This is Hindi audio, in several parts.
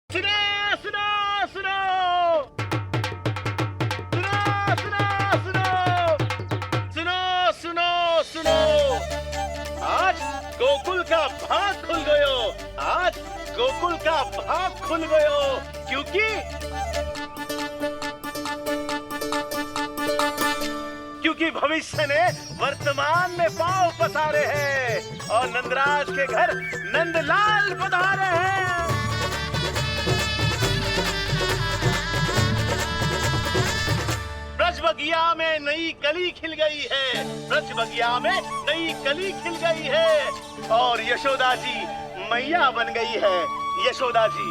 सुनो सुनो सुनो सुनो सुनो सुनो सुनो सुनो आज गोकुल का भाग खुल गयो। आज गोकुल का भाग खुल गयो क्योंकि भविष्य ने वर्तमान में पांव पसारे हैं और नंदराज के घर नंदलाल पधारे हैं। ब्रज बगिया में नई कली खिल गई है। ब्रज बगिया में नई कली खिल गई है और यशोदा जी मैया बन गई है। यशोदा जी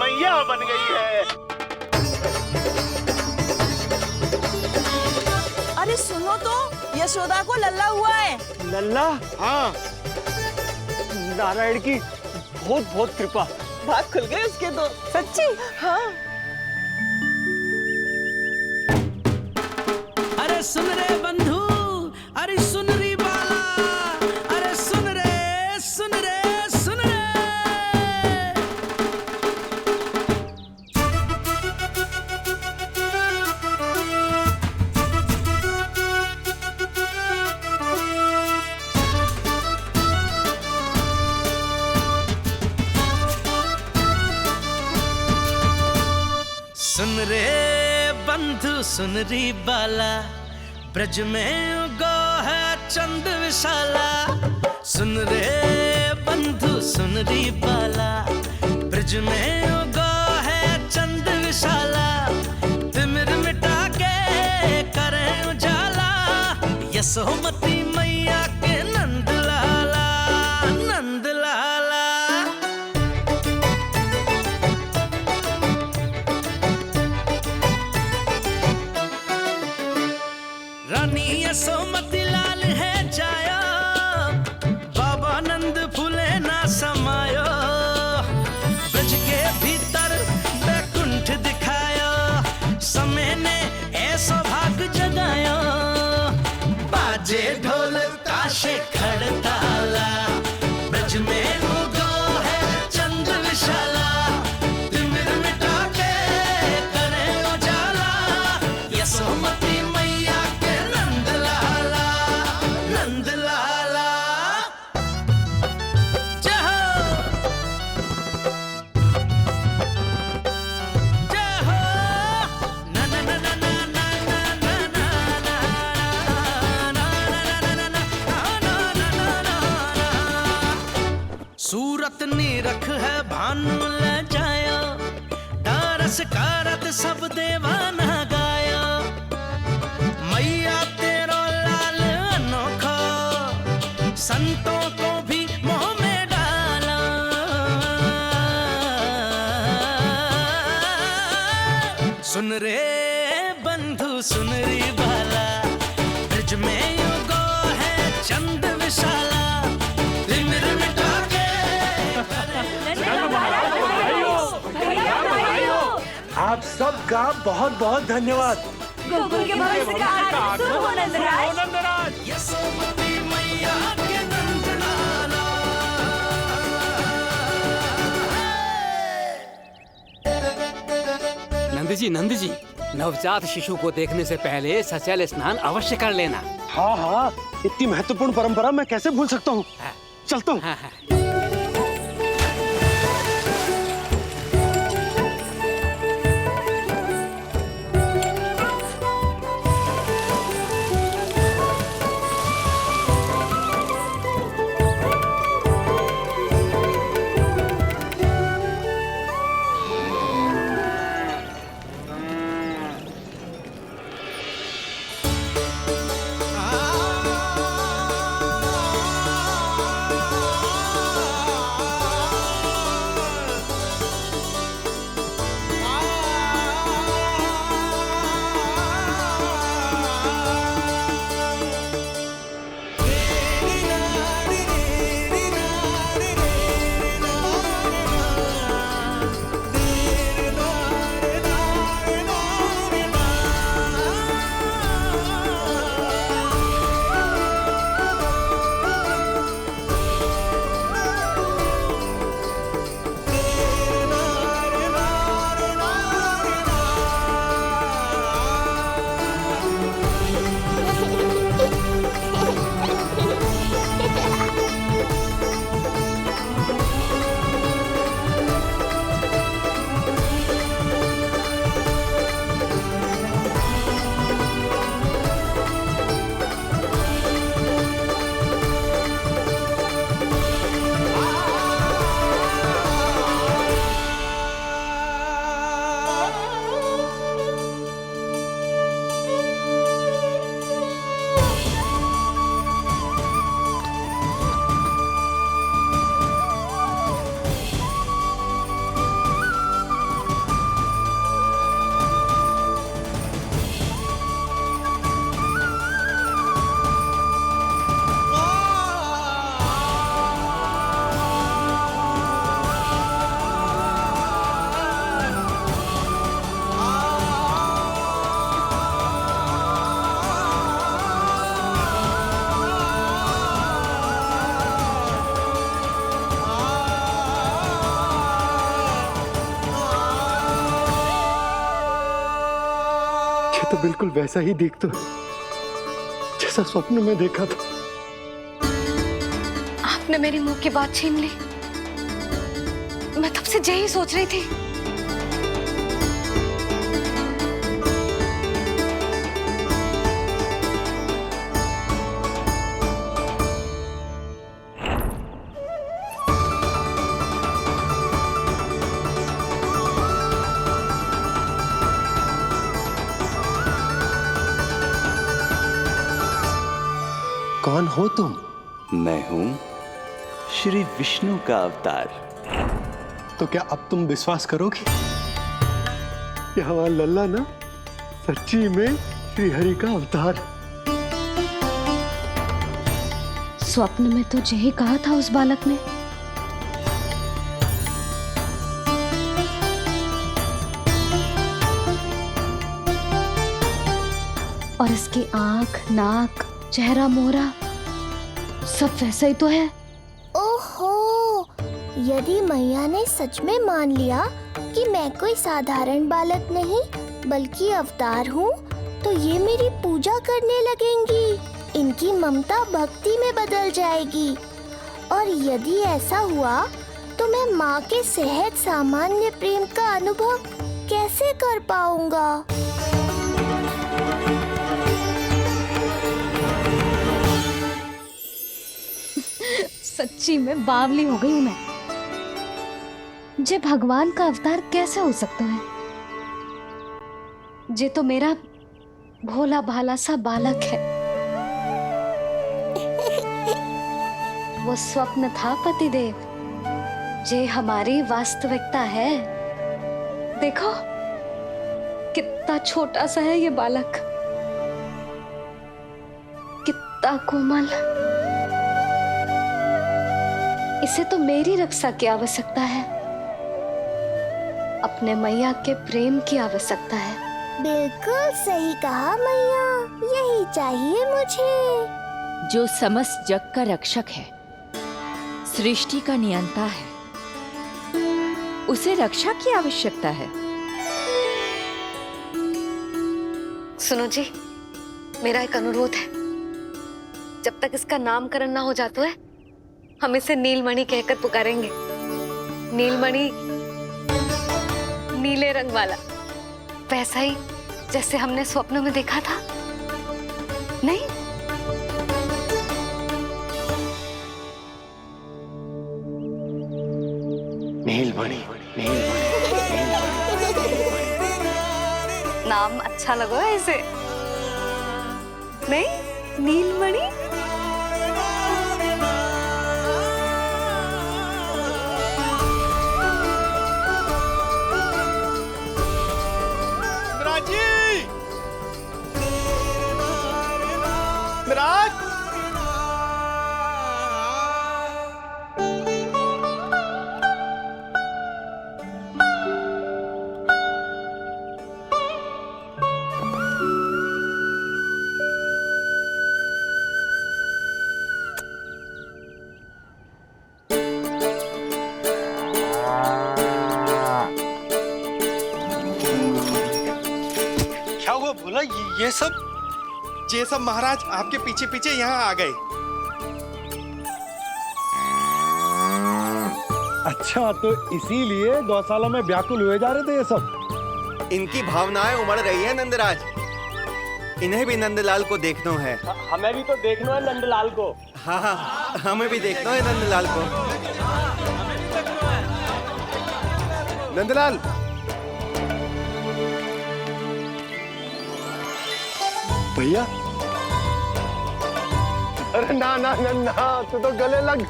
मैया बन गई है। अरे सुनो तो, यशोदा को लल्ला हुआ है। लल्ला? हाँ, नारायण की बहुत बहुत कृपा। भाग खुल गए उसके तो। सच्ची? हाँ। अरे सुन रे बंधु, अरे सुन री बाला, अरे सुन रे सुन रे सुन रे। सुन रे बंधु सुन री बाला, ब्रज में उगो है चंद विशाला। सुन रे बंधु सुन री बाला, ब्रज में उगो है चंद विशाला। तिमिर मिटा के करें उजाला, यशोमती मैया के नंद लाला, नंद लाला। रानी यशोमती लाल है जायो, बाबा नंद फूले ना समायो। ब्रज के भीतर बैकुंठ दिखायो, समय ने ऐसा भाग जगायो। बाजे ढोल ताशे खड़ताला, ब्रज में उगो है चंद विशाला। तिमिर मिटा के करे उजाला, यशोमती मैया के नंद लाला, नंद लाला। जय हो, जय हो। ना ना ना ना ना ना ना ना ना ना ना ना ना ना। सूरत निरख है भानु ले जायो, दारस कारत सब देवाना गायो। मैया तेरो लाल अनोखा, संतों को भी मोह में डाला। सुन रे बंधु सुन री बाला, ब्रज में उगो है चंद विशाला। तिमिर मिटा के आप सबका बहुत बहुत धन्यवाद। गोकुल के भविष्य का आरंभ शुभ हो नंदराज। यशोमती मैया के नंद लाला। नंद जी, नवजात शिशु को देखने से पहले सचैल स्नान अवश्य कर लेना। हाँ हाँ, इतनी महत्वपूर्ण परंपरा मैं कैसे भूल सकता हूँ। चलता हूँ। हाँ हाँ। तो बिल्कुल वैसा ही दिखता है जैसा स्वप्न में देखा था। आपने मेरी मुंह की बात छीन ली। मैं तब से यही सोच रही थी। कौन हो तुम? मैं हूं श्री विष्णु का अवतार। तो क्या अब तुम विश्वास करोगे कि हमारा लल्ला ना सच्ची में श्री हरि का अवतार? स्वप्न में तो यही कहा था उस बालक ने। और इसकी आंख, नाक, चेहरा, मोहरा सब वैसा ही तो है। ओहो, यदि मैया ने सच में मान लिया कि मैं कोई साधारण बालक नहीं बल्कि अवतार हूँ, तो ये मेरी पूजा करने लगेंगी। इनकी ममता भक्ति में बदल जाएगी। और यदि ऐसा हुआ तो मैं माँ के सहज सामान्य प्रेम का अनुभव कैसे कर पाऊंगा? सच्ची में बावली हो गई हूँ मैं। जे भगवान का अवतार कैसे हो सकता है? जे तो मेरा भोला भाला सा बालक है। वो स्वप्न था पतिदेव, जे हमारी वास्तविकता है। देखो कितना छोटा सा है ये बालक, कितना कोमल। इसे तो मेरी रक्षा की आवश्यकता है, अपने मैया के प्रेम की आवश्यकता है। बिल्कुल सही कहा मैया, यही चाहिए मुझे। जो समस्त जग का रक्षक है, सृष्टि का नियंता है, उसे रक्षा की आवश्यकता है। सुनो जी, मेरा एक अनुरोध है। जब तक इसका नामकरण ना हो जाता है, हम इसे नीलमणि कहकर पुकारेंगे। नीलमणि, नीले रंग वाला, वैसा ही जैसे हमने स्वप्न में देखा था। नहीं? नीलमणि, नाम अच्छा लगा है इसे, नहीं? नीलमणि। मिराज, क्या हुआ भोला? ये सब महाराज आपके पीछे पीछे यहाँ आ गए। अच्छा, तो इसीलिए गौशाला में व्याकुल हुए जा रहे थे ये सब? इनकी भावनाएं उमड़ रही है नंदराज। इन्हें भी नंदलाल को देखना है। हमें भी तो देखना है नंदलाल को। हाँ हाँ, हमें भी देखना है नंदलाल को। नंदलाल, भैया। अरे ना ना ना ना, तू तो गले लग।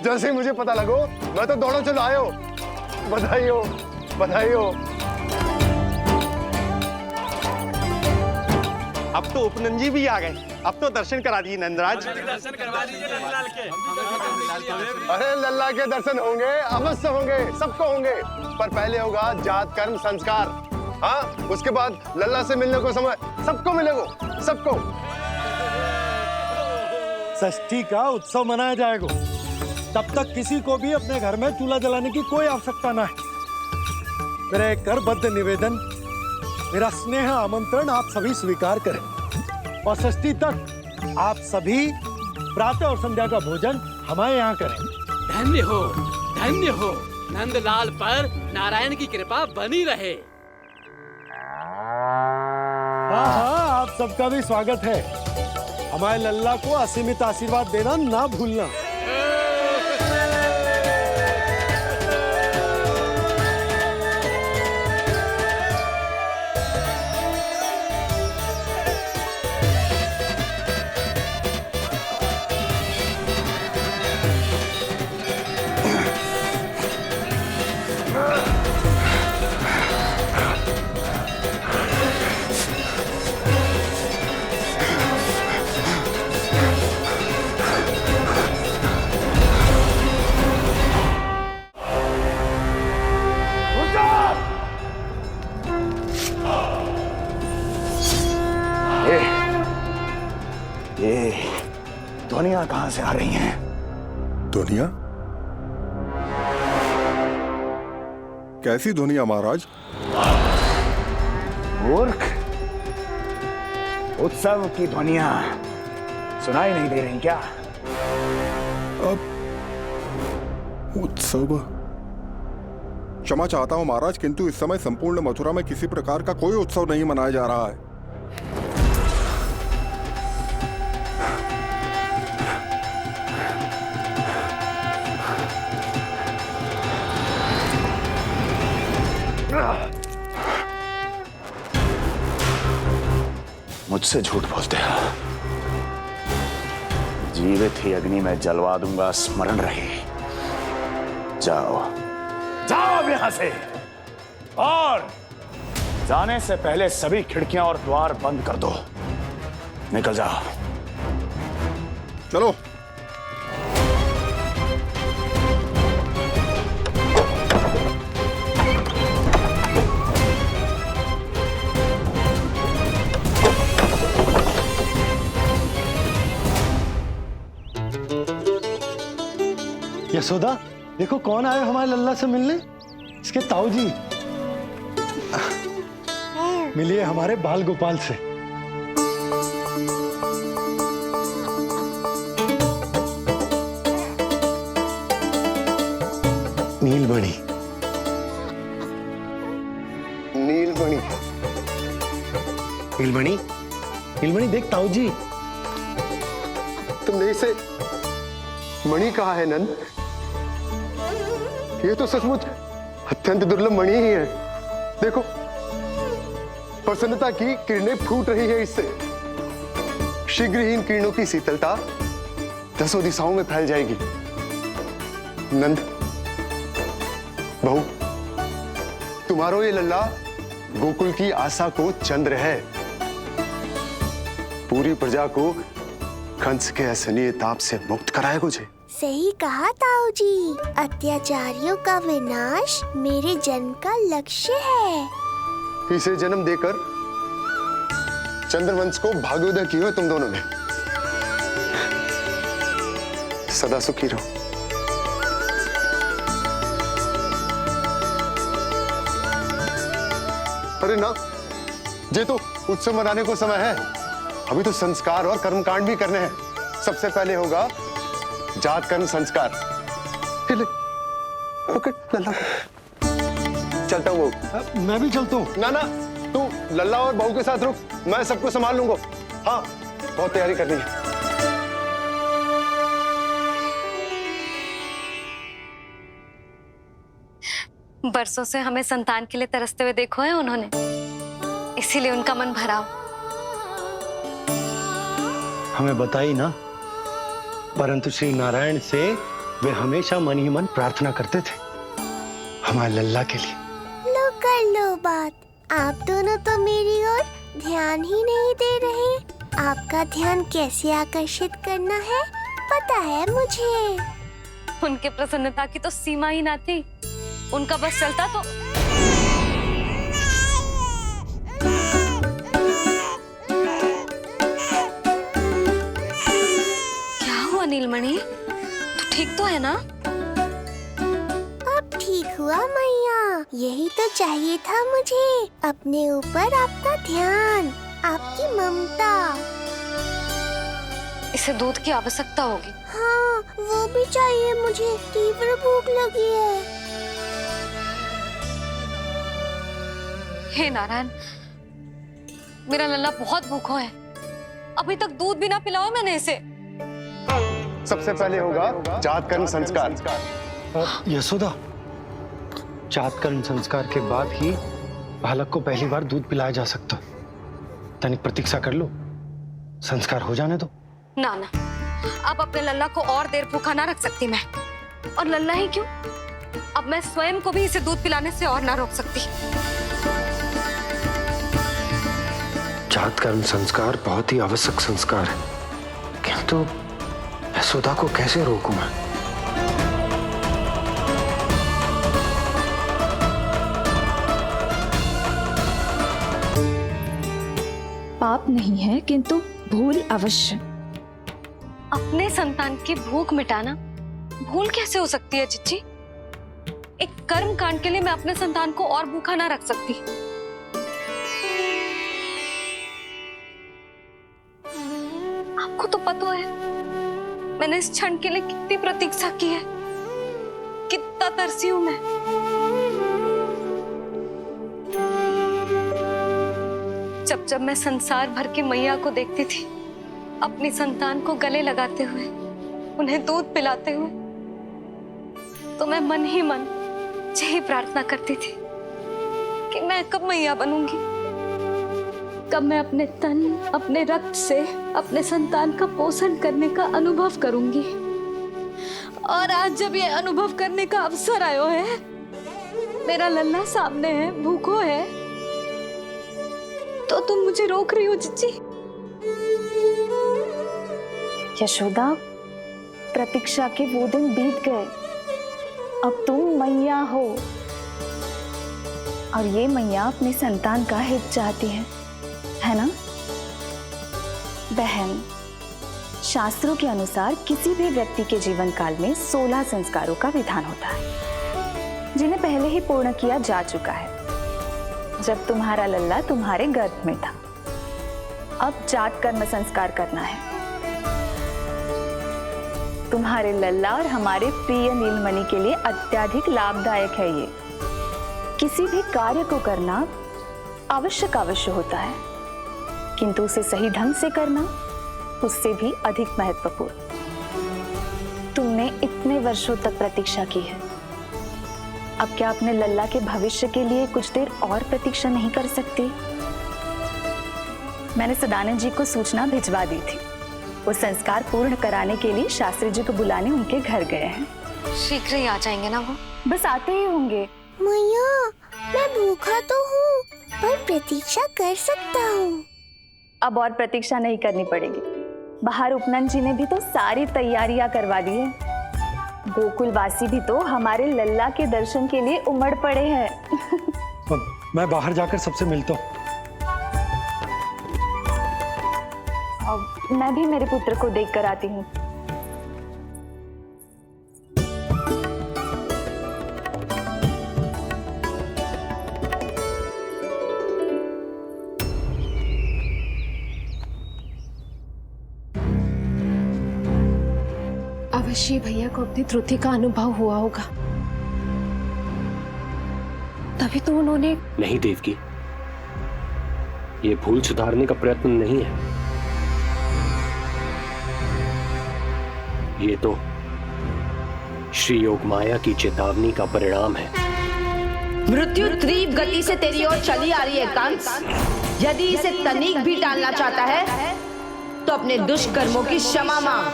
जैसे ही मुझे पता लगो, मैं तो दौड़ो चलो आयो। बधाई हो, बधाई हो। अब तो उपनंद जी भी आ गए। अब तो दर्शन करा दिए नंदराज। दर्शन करवा दीजिए नंदलाल के। अरे लल्ला के दर्शन होंगे, अवश्य होंगे, सबको होंगे। पर पहले होगा जात कर्म संस्कार। हाँ, उसके बाद लल्ला से मिलने को समय सबको मिलेगा, सबको। षष्ठी का उत्सव मनाया जाएगा। तब तक किसी को भी अपने घर में चूल्हा जलाने की कोई आवश्यकता ना है। मेरा एक करबद्ध निवेदन, मेरा स्नेह आमंत्रण आप सभी स्वीकार करें और षष्ठी तक आप सभी प्रातः और संध्या का भोजन हमारे यहाँ करें। धन्य हो नंदलाल पर नारायण की कृपा बनी रहे। हाँ हाँ, आप सबका भी स्वागत है। हमारे लल्ला को असीमित आशीर्वाद देना ना भूलना। ये ध्वनियां कहां से आ रही हैं? ध्वनियां? कैसी ध्वनियां महाराज? मूर्ख, उत्सव की ध्वनियां सुनाई नहीं दे रही क्या? अब उत्सव? क्षमा चाहता हूं महाराज, किंतु इस समय संपूर्ण मथुरा में किसी प्रकार का कोई उत्सव नहीं मनाया जा रहा है। मुझसे झूठ बोलते हो। जीवित ही अग्नि में जलवा दूंगा, स्मरण रहे। जाओ जाओ अब यहां से, और जाने से पहले सभी खिड़कियां और द्वार बंद कर दो। निकल जाओ। चलो। यशोदा, देखो कौन आए हमारे लल्ला से मिलने। इसके ताऊ जी। मिलिए हमारे बाल गोपाल से। नीलमणि, नीलमणि, नीलमणि, नीलमणि देख ताऊ जी। तुमने इसे मणि कहा है नंद? ये तो सचमुच अत्यंत दुर्लभ मणि ही है। देखो, प्रसन्नता की किरणें फूट रही है इससे। शीघ्र ही इन किरणों की शीतलता दसों दिशाओं में फैल जाएगी। नंद, बहू, तुम्हारो ये लल्ला गोकुल की आशा को चंद्र है। पूरी प्रजा को कंस के असहनीय ताप से मुक्त कराएगा मुझे। सही कहा ताऊ जी, अत्याचारियों का विनाश मेरे जन्म का लक्ष्य है। इसे जन्म देकर चंद्रवंश को भाग्योदय किया तुम दोनों ने। सदा सुखी रहो। अरे ना, ये तो उत्सव मनाने को समय है। अभी तो संस्कार और कर्मकांड भी करने हैं। सबसे पहले होगा जात कर्म संस्कार। ओके लल्ला, चलता हूँ। मैं भी चलता हूँ। ना ना, तू लल्ला और बहू के साथ रुक, मैं सबको संभाल लूंगा। हाँ, बहुत तैयारी करनी है। बरसों से हमें संतान के लिए तरसते हुए देखो है उन्होंने, इसीलिए उनका मन भरा हो। हमें बताई ना, परंतु श्री नारायण से वे हमेशा मन ही मन प्रार्थना करते थे हमारे लल्ला के लिए। लो कर लो बात। आप दोनों तो मेरी ओर ध्यान ही नहीं दे रहे। आपका ध्यान कैसे आकर्षित करना है पता है मुझे। उनके प्रसन्नता की तो सीमा ही ना थी। उनका बस चलता तो। क्या हुआ नीलमणि, तू ठीक तो है ना? अब ठीक हुआ मैया। यही तो चाहिए था मुझे, अपने ऊपर आपका ध्यान, आपकी ममता। इसे दूध की आवश्यकता होगी। हाँ, वो भी चाहिए मुझे, तीव्र भूख लगी है। हे नारायण, मेरा लल्ला बहुत भूखा है, अभी तक दूध भी ना पिलाओ मैंने इसे। सबसे पहले होगा जात कर्म संस्कार। यशोदा, जात कर्म संस्कार के बाद ही बालक को पहली बार दूध पिलाया जा सकता। तनिक प्रतीक्षा कर लो, संस्कार हो जाने दो। ना ना, अब अपने लल्ला को और देर भूखा ना रख सकती मैं। और लल्ला ही क्यों, अब मैं स्वयं को भी इसे दूध पिलाने से और ना रोक सकती। जात कर्म संस्कार बहुत ही आवश्यक संस्कार है, किंतु यशोदा को कैसे रोकूं मैं? पाप नहीं है किंतु भूल अवश्य। अपने संतान की भूख मिटाना भूल कैसे हो सकती है चिच्ची? एक कर्म कांड के लिए मैं अपने संतान को और भूखा ना रख सकती। आपको तो पता है मैंने इस क्षण के लिए कितनी प्रतीक्षा की है, कितना तरसी हूं मैं। जब जब मैं संसार भर की मैया को देखती थी अपनी संतान को गले लगाते हुए, उन्हें दूध पिलाते हुए, तो मैं मन ही मन यही प्रार्थना करती थी कि मैं कब मैया बनूंगी, कब मैं अपने तन अपने रक्त से अपने संतान का पोषण करने का अनुभव करूंगी। और आज जब ये अनुभव करने का अवसर आयो है, मेरा लल्ला सामने है, भूखो है, तो तुम मुझे रोक रही हो चिच्ची? यशोदा, प्रतीक्षा के वो दिन बीत गए, अब तुम मैया हो और ये मैया अपने संतान का हित चाहती है ना? बहन, शास्त्रों के अनुसार किसी भी व्यक्ति के जीवन काल में 16 संस्कारों का विधान होता है, जिन्हें पहले ही पूर्ण किया जा चुका है जब तुम्हारा लल्ला तुम्हारे गर्भ में था। अब जात कर्म संस्कार करना है। तुम्हारे लल्ला और हमारे प्रिय नीलमणि के लिए अत्यधिक लाभदायक है ये। किसी भी कार्य को करना आवश्यक होता है, किंतु उसे सही ढंग से करना उससे भी अधिक महत्वपूर्ण। तुमने इतने वर्षों तक प्रतीक्षा की है, अब क्या अपने लल्ला के भविष्य के लिए कुछ देर और प्रतीक्षा नहीं कर सकती? मैंने सदानंद जी को सूचना भिजवा दी थी, वो संस्कार पूर्ण कराने के लिए शास्त्री जी को बुलाने उनके घर गए हैं। शीघ्र ही आ जाएंगे ना वो? बस आते ही होंगे। मैया, मैं भूखा तो हूँ, पर प्रतीक्षा कर सकता हूँ। अब और प्रतीक्षा नहीं करनी पड़ेगी। बाहर उपनंद जी ने भी तो सारी तैयारियां करवा दी है। गोकुलवासी भी तो हमारे लल्ला के दर्शन के लिए उमड़ पड़े हैं। मैं बाहर जाकर सबसे मिलता हूँ। मैं भी मेरे पुत्र को देख कर आती हूँ। अवश्य भैया को अपनी त्रुटि का अनुभव हुआ होगा, तभी तो उन्होंने। नहीं देवकी, ये भूल सुधारने का प्रयत्न नहीं है, ये तो श्री योग माया की चेतावनी का परिणाम है। मृत्यु तीव्र गति से तेरी ओर चली आ रही है कंस। यदि इसे तनिक भी टालना चाहता है तो अपने दुष्कर्मों की क्षमा मांग,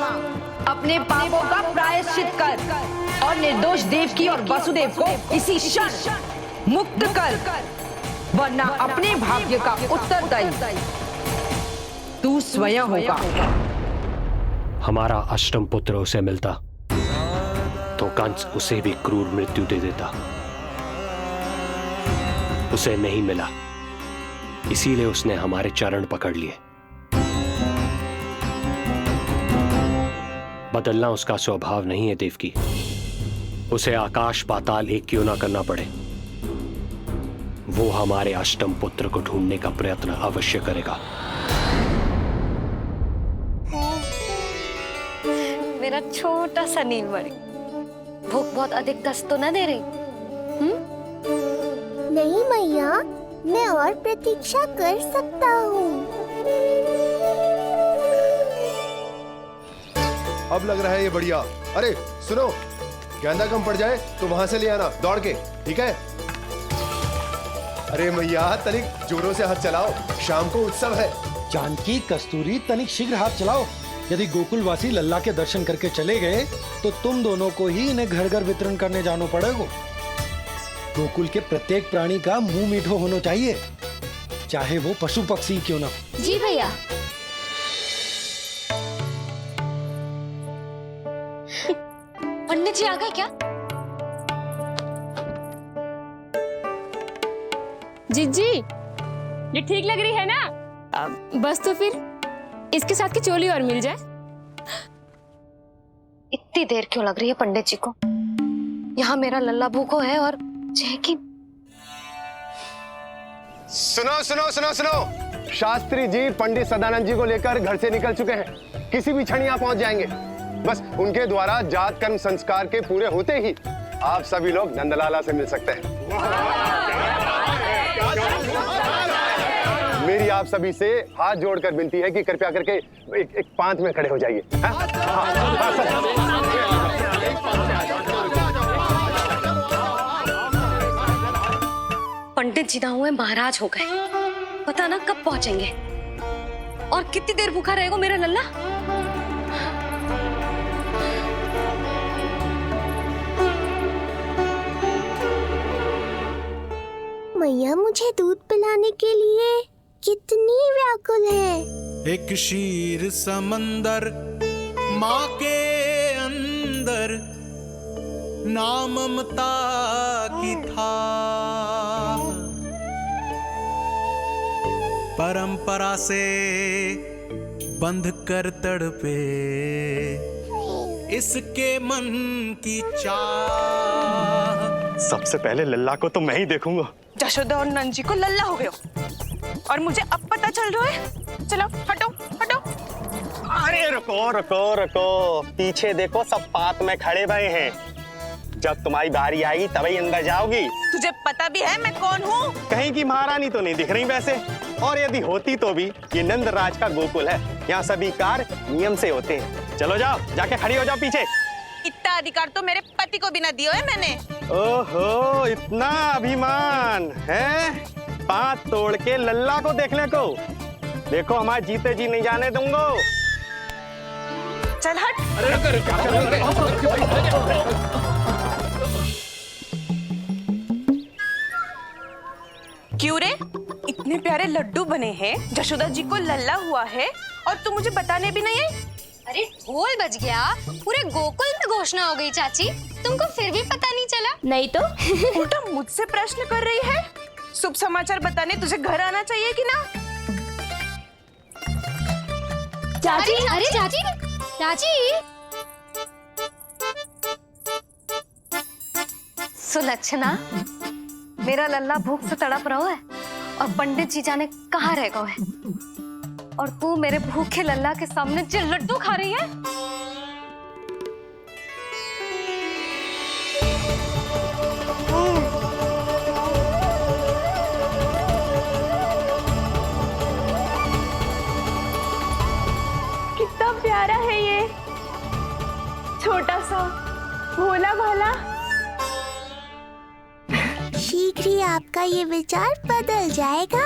अपने पापों का प्रायश्चित कर और निर्दोष देवकी और वसुदेव को इसी क्षण मुक्त कर, वरना अपने भाग्य का उत्तरदायी तू स्वयं होगा। हमारा अष्टम पुत्र उसे मिलता तो कंस उसे भी क्रूर मृत्यु दे देता। उसे नहीं मिला, इसीलिए उसने हमारे चरण पकड़ लिए। बदलना उसका स्वभाव नहीं है देवकी। उसे आकाश पाताल एक क्यों ना करना पड़े, वो हमारे अष्टम पुत्र को ढूंढने का प्रयत्न अवश्य करेगा। मेरा छोटा सा नीलमणि, भूख बहुत अधिक कष्ट तो न दे रही? नहीं मैया, मैं और प्रतीक्षा कर सकता हूँ। अब लग रहा है ये बढ़िया। अरे सुनो, गेंदा कम पड़ जाए तो वहां से ले आना दौड़ के, ठीक है? अरे मैया तनिक जोरों से हाथ चलाओ, शाम को उत्सव है। जानकी, कस्तूरी, तनिक शीघ्र हाथ चलाओ। यदि गोकुलवासी लल्ला के दर्शन करके चले गए तो तुम दोनों को ही इन्हें घर घर वितरण करने जाना पड़ेगा। गोकुल के प्रत्येक प्राणी का मुंह मीठो होना चाहिए, चाहे वो पशु पक्षी क्यों ना। जी भैया। पंडित जी आ गए क्या? जीजी, ये ठीक लग रही है ना? बस तो फिर इसके साथ की चोली और मिल जाए। इतनी देर क्यों लग रही है पंडित जी को? यहाँ मेरा लल्ला भूखो है और जय की। सुनो सुनो सुनो सुनो, शास्त्री जी पंडित सदानंद जी को लेकर घर से निकल चुके हैं। किसी भी क्षण यहाँ पहुंच जाएंगे। बस उनके द्वारा जात कर्म संस्कार के पूरे होते ही आप सभी लोग नंदलाला से मिल सकते हैं। मेरी आप सभी से हाथ जोड़कर विनती है कि कृपया करके एक पांच में खड़े हो जाइए। पंडित जी ना हुए महाराज हो गए, पता ना कब पहुंचेंगे और कितनी देर भूखा रहेगा मेरा लल्ला। मैया मुझे दूध पिलाने के लिए कितनी व्याकुल है। एक शीर समंदर माँ के अंदर, ना ममता की था, परंपरा से बंध कर तड़पे इसके मन की चाह। सबसे पहले लल्ला को तो मैं ही देखूंगा। यशोदा और नंद जी को लल्ला हो गए हो और मुझे अब पता चल रहा है। चलो हटो हटो। अरे रुको रुको रुको, पीछे देखो, सब पात में खड़े भये हैं। जब तुम्हारी बारी आएगी तभी अंदर जाओगी। तुझे पता भी है मैं कौन हूँ? कहीं की महारानी तो नहीं दिख रही वैसे, और यदि होती तो भी ये नंदराज का गोकुल है, यहाँ सभी कार्य नियम से होते हैं। चलो जाओ, जाके खड़ी हो जाओ पीछे। इतना अधिकार तो मेरे पति को भी ना दिया है मैंने। ओहो, इतना अभिमान है? पांव तोड़ के लल्ला को देखने को। देखो हमारे जीते जी नहीं जाने दूंगा। चल हट। क्यों रे? इतने प्यारे लड्डू बने हैं, यशोदा जी को लल्ला हुआ है और तू मुझे बताने भी नहीं है। अरे ढोल बज गया, पूरे गोकुल में घोषणा हो गई चाची, तुमको फिर भी पता नहीं चला? नहीं तो उल्टा मुझसे प्रश्न कर रही है। शुभ समाचार बताने तुझे घर आना चाहिए कि ना? चाची, अरे चाची, चाची। सुलक्षणा, मेरा लल्ला भूख से तड़प रहा है और पंडित जी जाने कहाँ रह गए हैं, और तू मेरे भूखे लल्ला के सामने जो लड्डू खा रही है। कितना प्यारा है ये, छोटा सा भोला भाला। शीघ्र ही आपका ये विचार बदल जाएगा।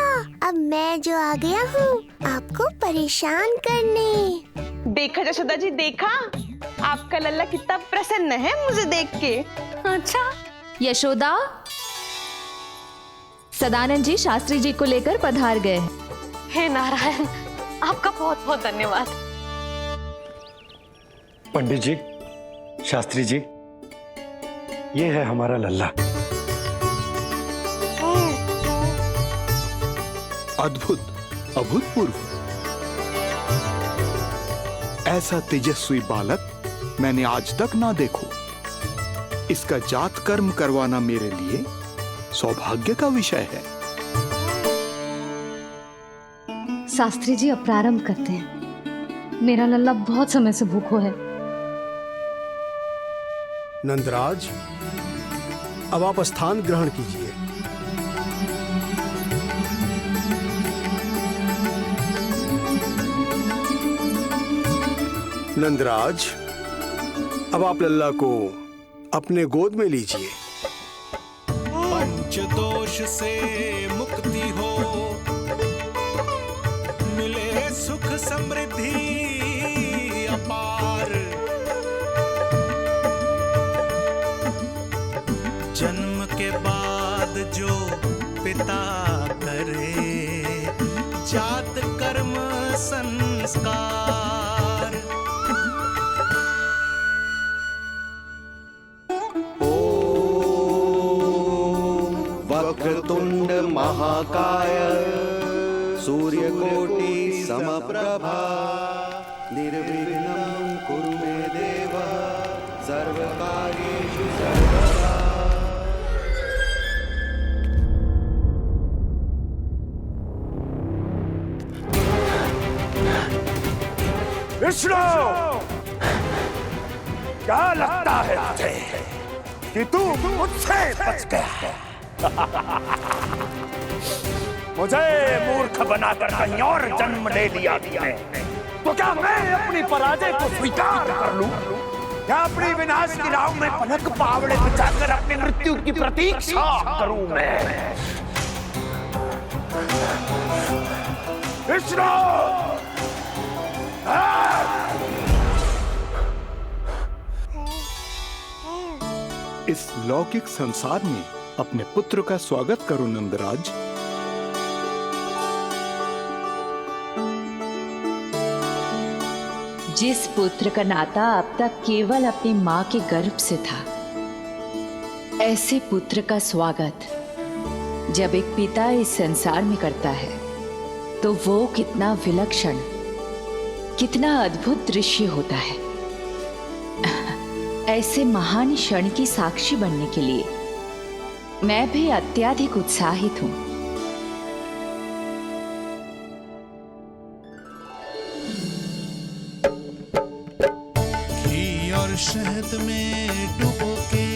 अब मैं जो आ गया हूँ आपको परेशान करने। देखा यशोदा जी, देखा आपका लल्ला कितना प्रसन्न है मुझे देख के। अच्छा यशोदा, सदानंद जी शास्त्री जी को लेकर पधार गए। हे नारायण, आपका बहुत बहुत धन्यवाद। पंडित जी, शास्त्री जी, ये है हमारा लल्ला। अद्भुत, अभूतपूर्व। ऐसा तेजस्वी बालक मैंने आज तक ना देखो। इसका जात कर्म करवाना मेरे लिए सौभाग्य का विषय है। शास्त्री जी अब प्रारंभ करते हैं। मेरा लल्ला बहुत समय से भूखो है। नंदराज, अब आप स्थान ग्रहण कीजिए। नंदराज, अब आप लल्ला को अपने गोद में लीजिए। पंच दोष से मुक्ति हो, मिले सुख समृद्धि अपार। जन्म के बाद जो पिता करे, जात कर्म संस्कार। वक्रतुंड महाकाय, सूर्यकोटि समप्रभा, निर्विघ्नं कुरु मे देव, सर्वकार्येषु सर्वदा। विष्णु, क्या लगता है तुझे कि तू मुझसे बच गया है? मुझे मूर्ख बनाकर कहीं और जन्म ले लिया तुमने, तो क्या मैं अपनी पराजय को स्वीकार कर लूं? क्या अपनी विनाश की राह में पलक पावड़े बिछाकर अपनी मृत्यु की प्रतीक्षा करूं मैं? विष्णु, इस लौकिक संसार में अपने पुत्र का स्वागत करो नंदराज। जिस पुत्र का नाता अब तक केवल अपनी मां के गर्भ से था, ऐसे पुत्र का स्वागत जब एक पिता इस संसार में करता है तो वो कितना विलक्षण, कितना अद्भुत दृश्य होता है। ऐसे महान क्षण की साक्षी बनने के लिए मैं भी अत्यधिक उत्साहित हूं। घी और शहद में डुबो के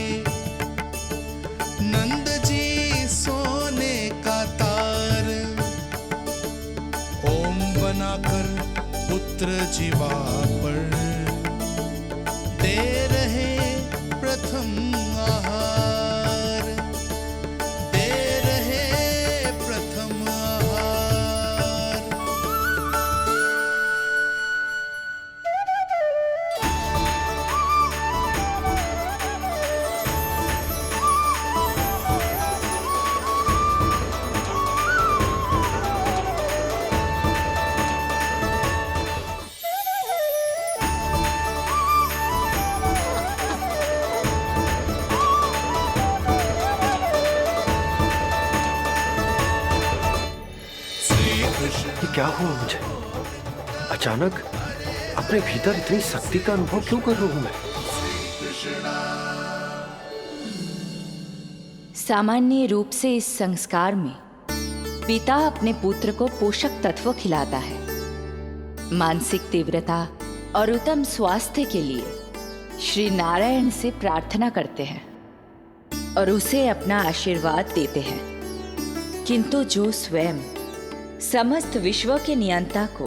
नंद जी सोने का तार, ओम बनाकर पुत्र जीवा पर दे रहे प्रथम आहार, दे रहे प्रथम आहार। ये क्या हुआ मुझे? अचानक अपने भीतर इतनी शक्ति का अनुभव क्यों कर रहा हूं मैं? सामान्य रूप से इस संस्कार में पिता अपने पुत्र को पोषक तत्व खिलाता है। मानसिक तीव्रता और उत्तम स्वास्थ्य के लिए श्री नारायण से प्रार्थना करते हैं और उसे अपना आशीर्वाद देते हैं। किंतु जो स्वयं समस्त विश्व के नियंता को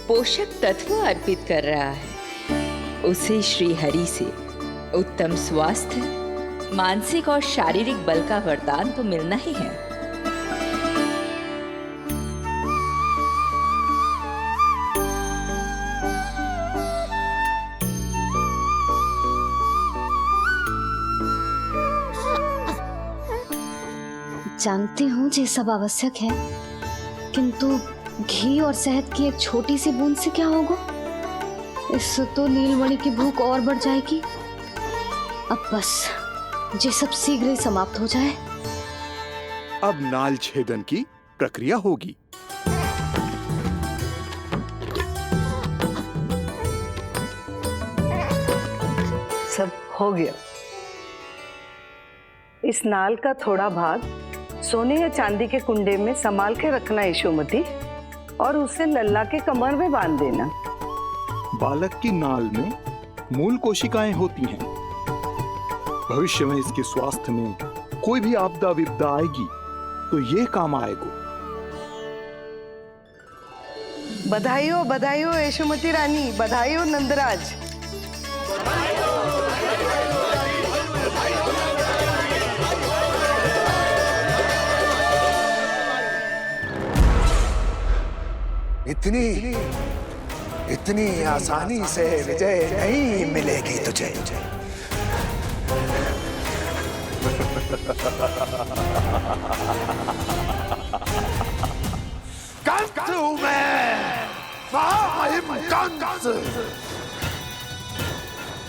पोषक तत्व अर्पित कर रहा है, उसे श्री हरि से उत्तम स्वास्थ्य, मानसिक और शारीरिक बल का वरदान तो मिलना ही है। जानती हूँ ये सब आवश्यक है, किंतु घी और शहद की एक छोटी सी बूंद से क्या होगा? इससे तो नीलमणि की भूख और बढ़ जाएगी। अब बस ये सब शीघ्र ही समाप्त हो जाए। अब नाल छेदन की प्रक्रिया होगी। सब हो गया। इस नाल का थोड़ा भाग सोने या चांदी के कुंडे में संभाल के रखना यशोमती। और उसे लल्ला के कमर में बांध देना। बालक की नाल में मूल कोशिकाएं होती हैं। भविष्य में इसके स्वास्थ्य में कोई भी आपदा विपदा आएगी तो ये काम आएगा। बधाई हो यशोमती रानी, बधाई हो नंदराज। इतनी आसानी से विजय नहीं मिलेगी तुझे।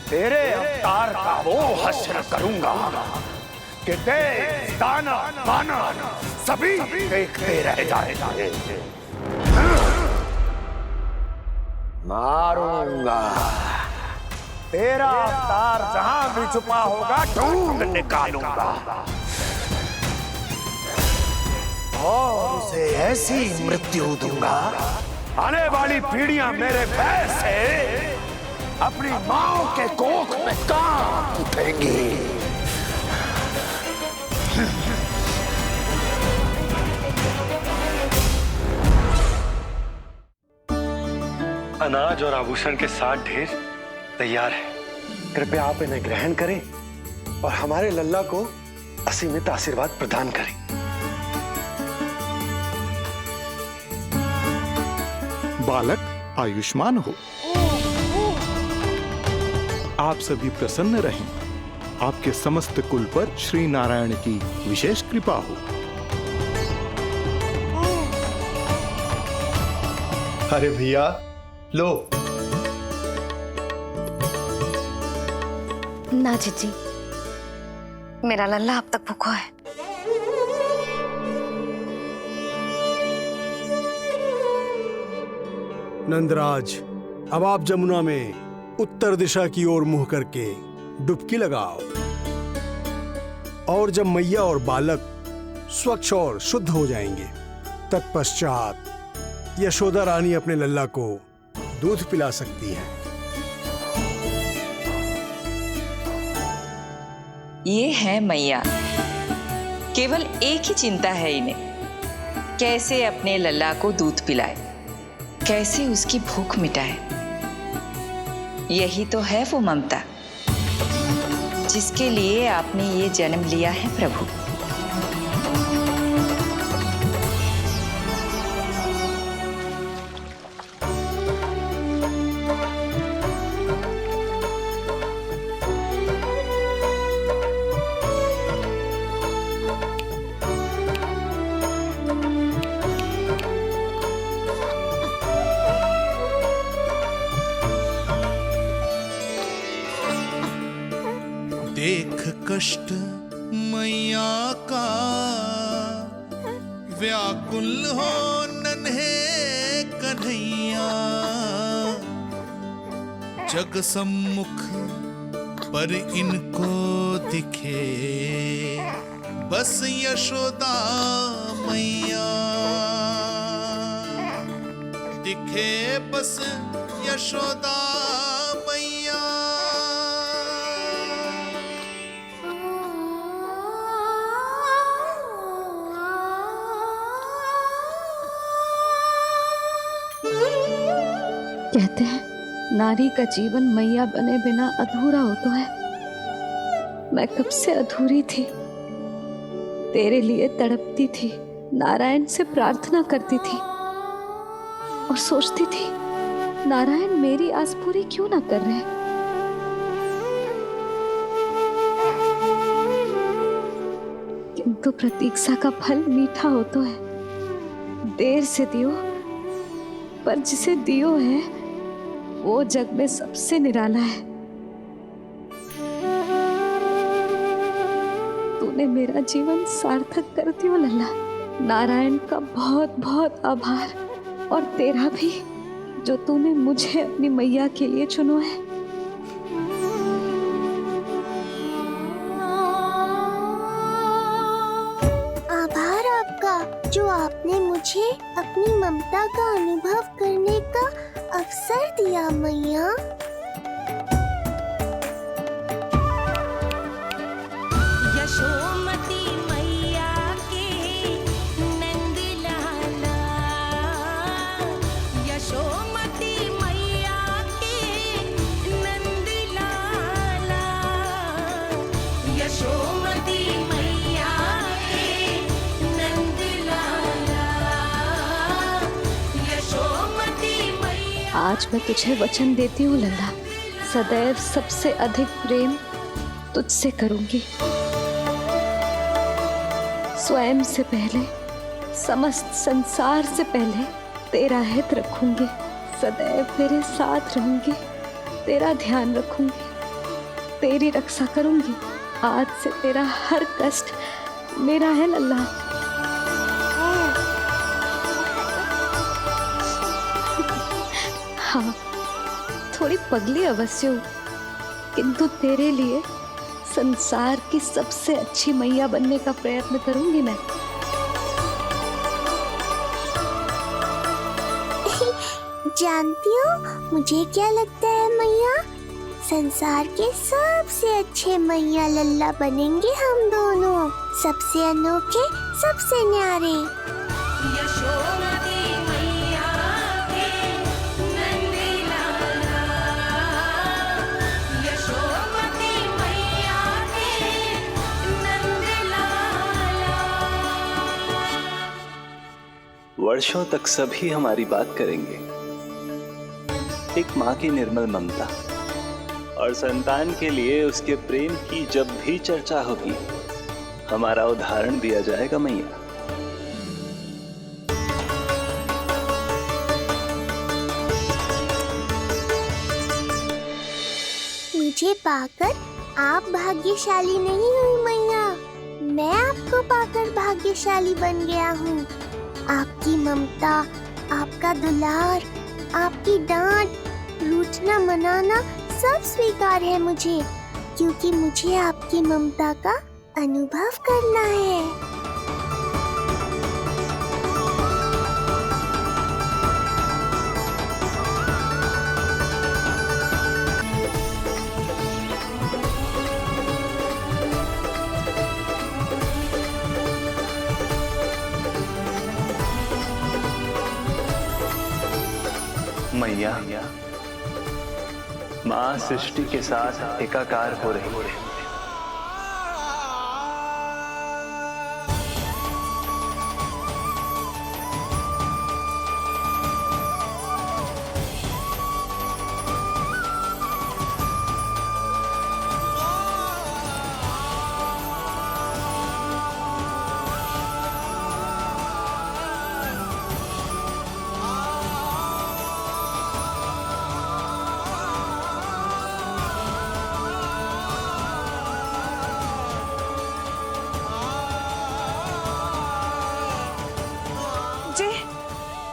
तेरे अवतार का वो हश्र करूंगा कि देश, दाना, बाना सभी देखते रह जाएंगे। मारूंगा, तेरा अवतार जहां भी छुपा होगा ढूंढ निकालूंगा और उसे ऐसी मृत्यु दूंगा, आने वाली पीढ़ियां मेरे भय से अपनी मां के कोख में कांप उठेंगी। अनाज और आभूषण के 7 ढेर तैयार है। कृपया आप इन्हें ग्रहण करें और हमारे लल्ला को असीमित आशीर्वाद प्रदान करें। बालक आयुष्मान हो। आप सभी प्रसन्न रहें। आपके समस्त कुल पर श्री नारायण की विशेष कृपा हो। अरे भैया लो। ना जीजी, मेरा लल्ला अब तक भूखा है। नंदराज, अब आप जमुना में उत्तर दिशा की ओर मुंह करके डुबकी लगाओ और जब मैया और बालक स्वच्छ और शुद्ध हो जाएंगे, तत्पश्चात यशोदा रानी अपने लल्ला को दूध पिला सकती है। ये है मैया, केवल एक ही चिंता है इन्हें, कैसे अपने लल्ला को दूध पिलाए, कैसे उसकी भूख मिटाए। यही तो है वो ममता जिसके लिए आपने ये जन्म लिया है प्रभु। देख कष्ट मैया का व्याकुल हो नन्हे कन्हैया, जग सम्मुख पर इनको दिखे बस यशोदा मैया, दिखे बस यशोदा मैया। कहते हैं नारी का जीवन मैया बने बिना अधूरा होता है। मैं कब से अधूरी थी, तेरे लिए तड़पती थी, नारायण से प्रार्थना करती थी और सोचती थी नारायण मेरी आस पूरी क्यों ना कर रहे। किंतु प्रतीक्षा का फल मीठा होता है। देर से दियो पर जिसे दियो है वो जग में सबसे निराला है। तूने मेरा जीवन सार्थक कर दियो लल्ला। नारायण का बहुत बहुत आभार और तेरा भी, जो तूने मुझे अपनी मैया के लिए चुनो है। आभार आपका जो आपने मुझे मुझे अपनी ममता का अनुभव करने का अवसर दिया मैया। यशोमती मैया के नंद लाला, यशोमती मैया के नंद लाला, यशोमती मैया के नंद लाला, यशोमती मैया। आज मैं तुझे वचन देती हूँ लल्ला, सदैव सबसे अधिक प्रेम तुझसे करूंगी। स्वयं से पहले, समस्त संसार से पहले तेरा हित रखूंगी। सदैव तेरे साथ रहूंगी, तेरा ध्यान रखूंगी, तेरी रक्षा करूंगी। आज से तेरा हर कष्ट मेरा है लल्ला। हाँ, थोड़ी पगली अवश्य हूँ, किंतु तेरे लिए संसार की सबसे अच्छी मैया बनने का प्रयत्न करूंगी मैं। जानती हो मुझे क्या लगता है मैया? संसार के सबसे अच्छे मैया लल्ला बनेंगे हम दोनों, सबसे अनोखे, सबसे न्यारे। यशोमती मैया के नंद लाला, यशोमती मैया के नंद लाला। वर्षों तक सभी हमारी बात करेंगे। एक माँ की निर्मल ममता और संतान के लिए उसके प्रेम की जब भी चर्चा होगी, हमारा उदाहरण दिया जाएगा मैया। मुझे पाकर आप भाग्यशाली नहीं हुई मैया, मैं आपको पाकर भाग्यशाली बन गया हूँ। आपकी ममता, आपका दुलार, आपकी डांट, रूठना मनाना सब स्वीकार है मुझे, क्योंकि मुझे आपकी ममता का अनुभव करना है। मैया, माँ सृष्टि के साथ एकाकार हो रही है।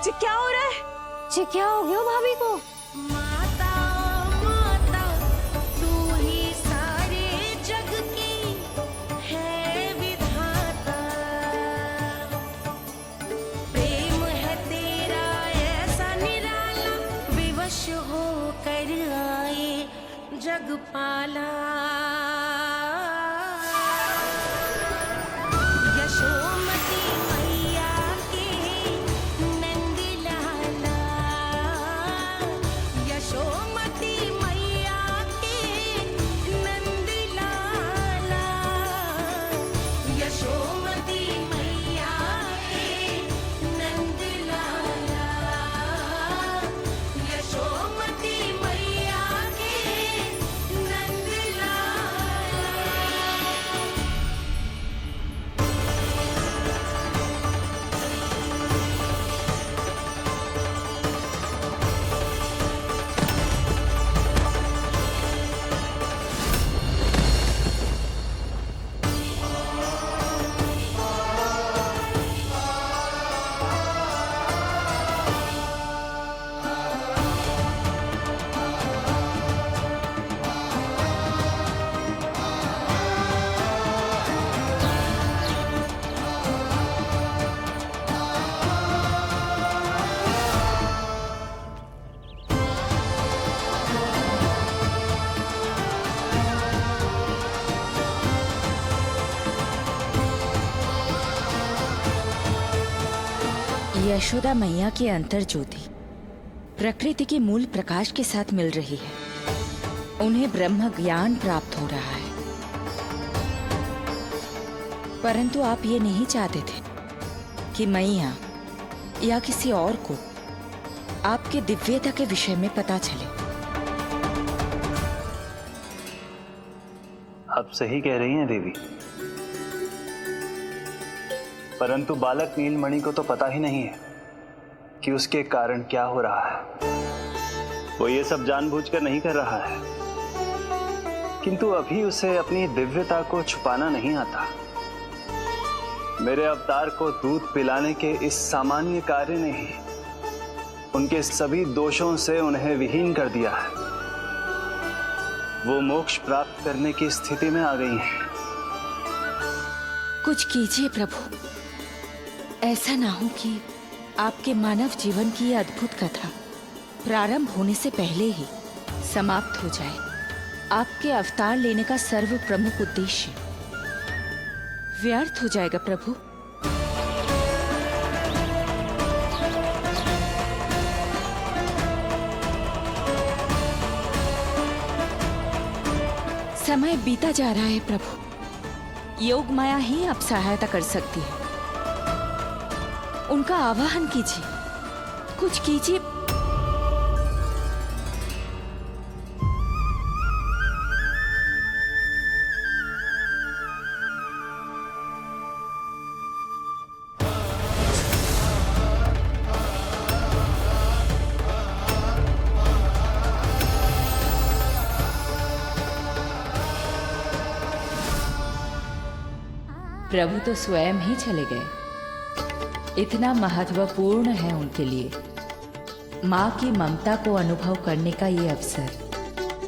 जी क्या हो रहा है? जी क्या हो गया भाभी को? माता माता तू ही सारे जग की है विधाता, प्रेम है तेरा ऐसा निराला, विवश होकर आए जगपाला। यशोमती मैया के नंद लाला, यशोमती मैया के नंद लाला, यशोमती मैया के नंद लाला, यशोमती मैया के नंद लाला। यशोदा मैया की अंतर ज्योति प्रकृति के मूल प्रकाश के साथ मिल रही है। उन्हें ब्रह्म ज्ञान प्राप्त हो रहा है। परंतु आप ये नहीं चाहते थे कि मैया या किसी और को आपके दिव्यता के विषय में पता चले। आप सही कह रही हैं देवी, परंतु बालक नीलमणि को तो पता ही नहीं है कि उसके कारण क्या हो रहा है। वो ये सब जानबूझकर नहीं कर रहा है, किंतु अभी उसे अपनी दिव्यता को छुपाना नहीं आता। मेरे अवतार को दूध पिलाने के इस सामान्य कार्य ने ही उनके सभी दोषों से उन्हें विहीन कर दिया है। वो मोक्ष प्राप्त करने की स्थिति में आ गई हैं। कुछ कीजिए प्रभु, ऐसा ना हो कि आपके मानव जीवन की यह अद्भुत कथा प्रारंभ होने से पहले ही समाप्त हो जाए। आपके अवतार लेने का सर्व प्रमुख उद्देश्य व्यर्थ हो जाएगा प्रभु। समय बीता जा रहा है प्रभु। योग माया ही आप सहायता कर सकती है। उनका आवाहन कीजिए, कुछ कीजिए। प्रभु तो स्वयं ही चले गए। इतना महत्वपूर्ण है उनके लिए माँ की ममता को अनुभव करने का ये अवसर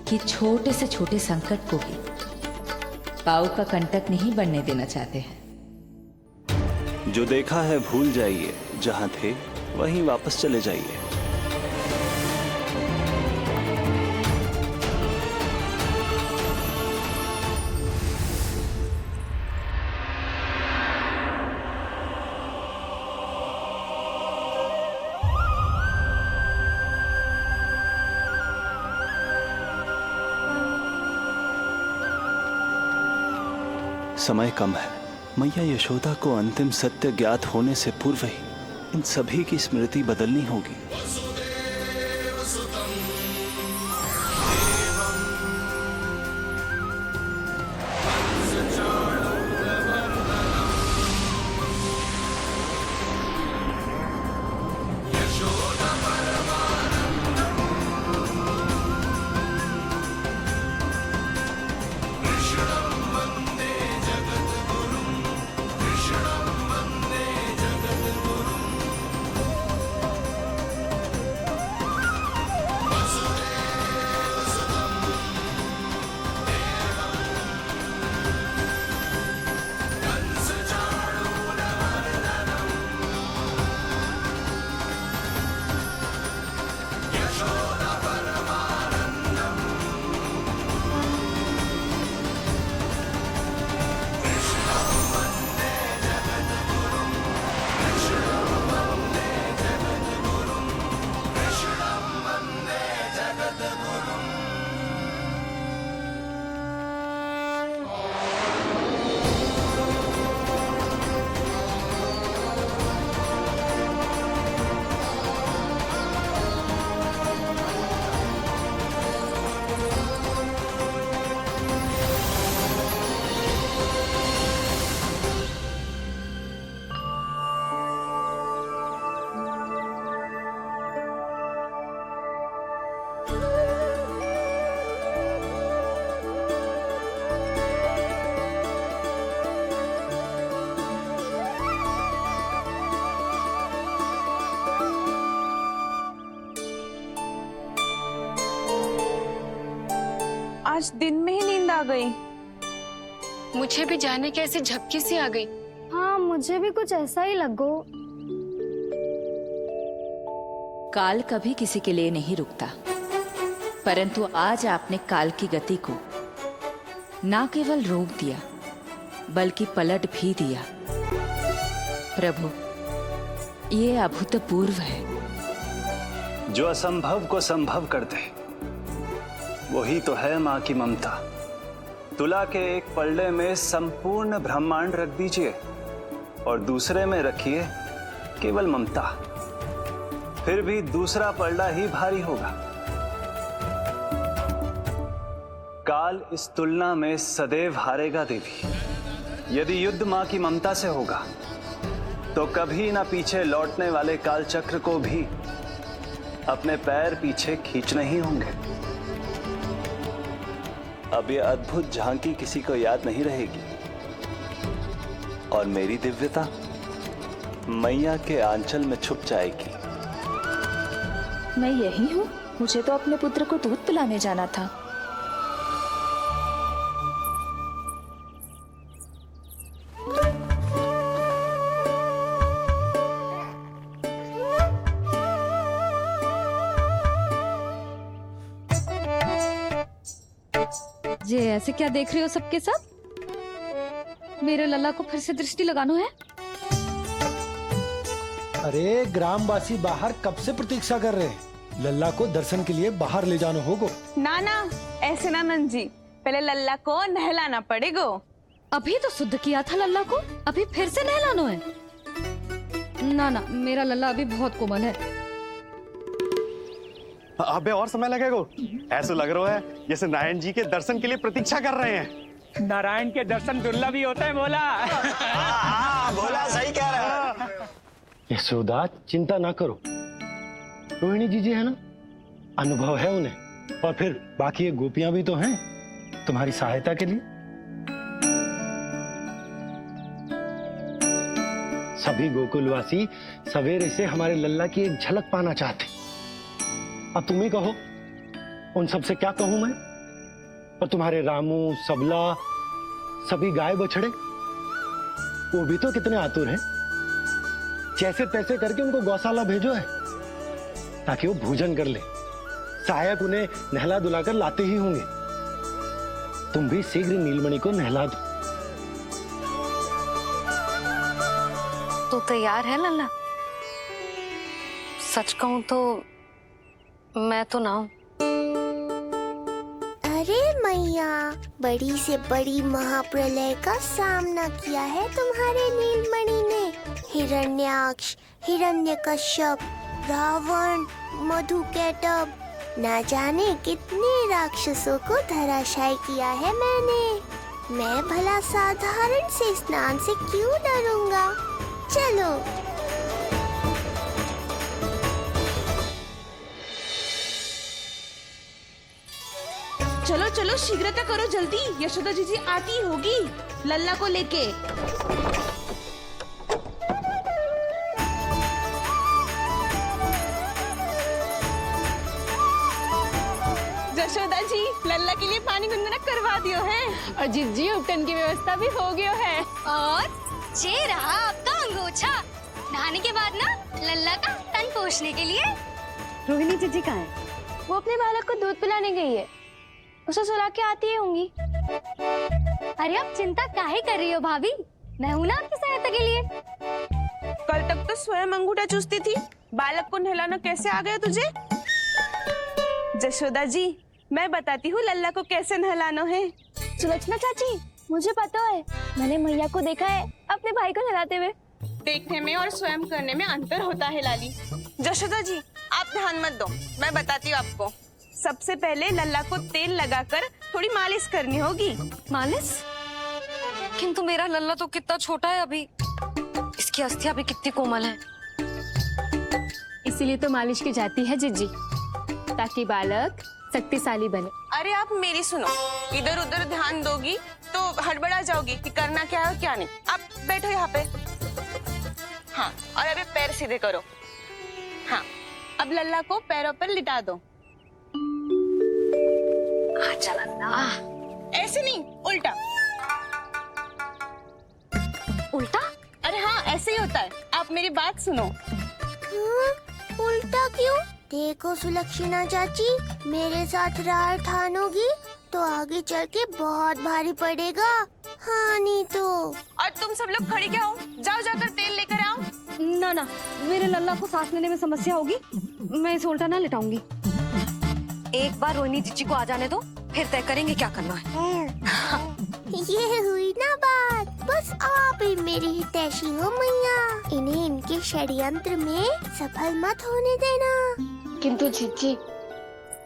कि छोटे से छोटे संकट को भी पाँव का कंटक नहीं बनने देना चाहते हैं। जो देखा है भूल जाइए, जहां थे वहीं वापस चले जाइए। समय कम है। मैया यशोदा को अंतिम सत्य ज्ञात होने से पूर्व ही इन सभी की स्मृति बदलनी होगी। आज दिन में ही नींद आ गई। मुझे भी जाने के ऐसी झपकी सी आ गई। हाँ, मुझे भी कुछ ऐसा ही लगो। काल कभी किसी के लिए नहीं रुकता, परंतु आज आपने काल की गति को ना केवल रोक दिया बल्कि पलट भी दिया। प्रभु, ये अभूतपूर्व है। जो असंभव को संभव कर दे, वही तो है माँ की ममता। तुला के एक पल्ले में संपूर्ण ब्रह्मांड रख दीजिए और दूसरे में रखिए केवल ममता, फिर भी दूसरा पल्ला ही भारी होगा। काल इस तुलना में सदैव हारेगा देवी। यदि युद्ध मां की ममता से होगा तो कभी ना पीछे लौटने वाले काल चक्र को भी अपने पैर पीछे खींचने ही होंगे। अब यह अद्भुत झांकी किसी को याद नहीं रहेगी और मेरी दिव्यता मैया के आंचल में छुप जाएगी। मैं यही हूँ। मुझे तो अपने पुत्र को दूध पिलाने जाना था। ये ऐसे क्या देख रहे हो सबके सब? मेरे लल्ला को फिर से दृष्टि लगानो है? अरे ग्रामवासी बाहर कब से प्रतीक्षा कर रहे हैं। लल्ला को दर्शन के लिए बाहर ले जाना होगा। ना ना, ऐसे ना नंद जी, पहले लल्ला को नहलाना पड़ेगा। अभी तो शुद्ध किया था लल्ला को, अभी फिर से नहलानो है? ना ना, मेरा लल्ला अभी बहुत कोमल है। अबे और समय लगेगा। ऐसा लग रहा है जैसे नारायण जी के दर्शन के लिए प्रतीक्षा कर रहे हैं। नारायण के दर्शन दुर्लभ ही होता है बोला। बोला सही कह रहा है। यशोदा चिंता ना करो, रोहिणी जी है ना, अनुभव है उन्हें, और फिर बाकी ये गोपियां भी तो हैं तुम्हारी सहायता के लिए। सभी गोकुलवासी सवेरे से हमारे लल्ला की एक झलक पाना चाहते। अब तुम ही कहो, उन सब से क्या कहूं मैं? और तुम्हारे रामू, सबला, सभी गाय बछड़े, वो भी तो कितने आतुर हैं। जैसे तैसे करके उनको गौशाला भेजो है ताकि वो भोजन कर ले। सहायक उन्हें नहला धुलाकर लाते ही होंगे। तुम भी शीघ्र नीलमणि को नहला दो। तो तैयार है लल्ला? सच कहूं तो मैं तो ना हूं। अरे मैया, बड़ी से बड़ी महाप्रलय का सामना किया है तुम्हारे नीलमणि ने। हिरण्याक्ष, हिरण्यकश्यप, रावण, मधुकैटभ, ना जाने कितने राक्षसों को धराशायी किया है मैंने। मैं भला साधारण से स्नान से क्यों डरूंगा? चलो। चलो चलो, शीघ्रता करो जल्दी, यशोदा जी आती होगी लल्ला को लेके। यशोदा जी, लल्ला के लिए पानी गुनगुना करवा दियो है, और जिज्जी उपटन की व्यवस्था भी हो गयो है। और ये रहा आपका अंगोछा। नहाने के बाद ना लल्ला का तन पोंछने के लिए। रोहिणी जिज्जी कहाँ है? वो अपने बालक को दूध पिलाने गई है, उसे सुला के आती होंगी। अरे आप चिंता काहे कर रही हो भाभी, मैं हूं ना आपकी सहायता के लिए। कल तक तो स्वयं अंगूठा चूसती थी, बालक को नहलाना कैसे आ गया तुझे? यशोदा जी, मैं बताती हूँ लल्ला को कैसे नहलाना है। सुलक्षणा चाची, मुझे पता है, मैंने मैया को देखा है अपने भाई को नहलाते हुए। देखने में और स्वयं करने में अंतर होता है लाली। यशोदा जी, आप ध्यान मत दो, मैं बताती हूँ आपको। सबसे पहले लल्ला को तेल लगाकर थोड़ी मालिश करनी होगी। मालिश? किंतु मेरा लल्ला तो कितना छोटा है अभी, इसकी अस्थियां भी कितनी कोमल है। इसीलिए तो मालिश की जाती है जिज्जी, ताकि बालक शक्तिशाली बने। अरे आप मेरी सुनो, इधर उधर ध्यान दोगी तो हड़बड़ा जाओगी कि करना क्या है और क्या नहीं। आप बैठो यहाँ पे। हाँ, और अभी पैर सीधे करो। हाँ, अब लल्ला को पैरों पर लिटा दो। ऐसे नहीं, उल्टा। उल्टा? अरे हाँ, ऐसे ही होता है। आप मेरी बात सुनो। उल्टा क्यों? देखो सुलक्षणा चाची, मेरे साथ रार ठानोगी तो आगे चल के बहुत भारी पड़ेगा। हाँ नहीं तो। और तुम सब लोग खड़े क्या हो? जाओ जाकर तेल लेकर आओ। ना ना, मेरे लल्ला को सांस लेने में समस्या होगी, मैं इसे उल्टा ना लिटाऊंगी। एक बार रोहिणी जीजी को आ जाने दो, फिर तय करेंगे क्या करना है। ये हुई ना बात, बस आप ही मेरी हितैषी हो मैया, इन्हें इनके षड्यंत्र में सफल मत होने देना। किंतु जीजी,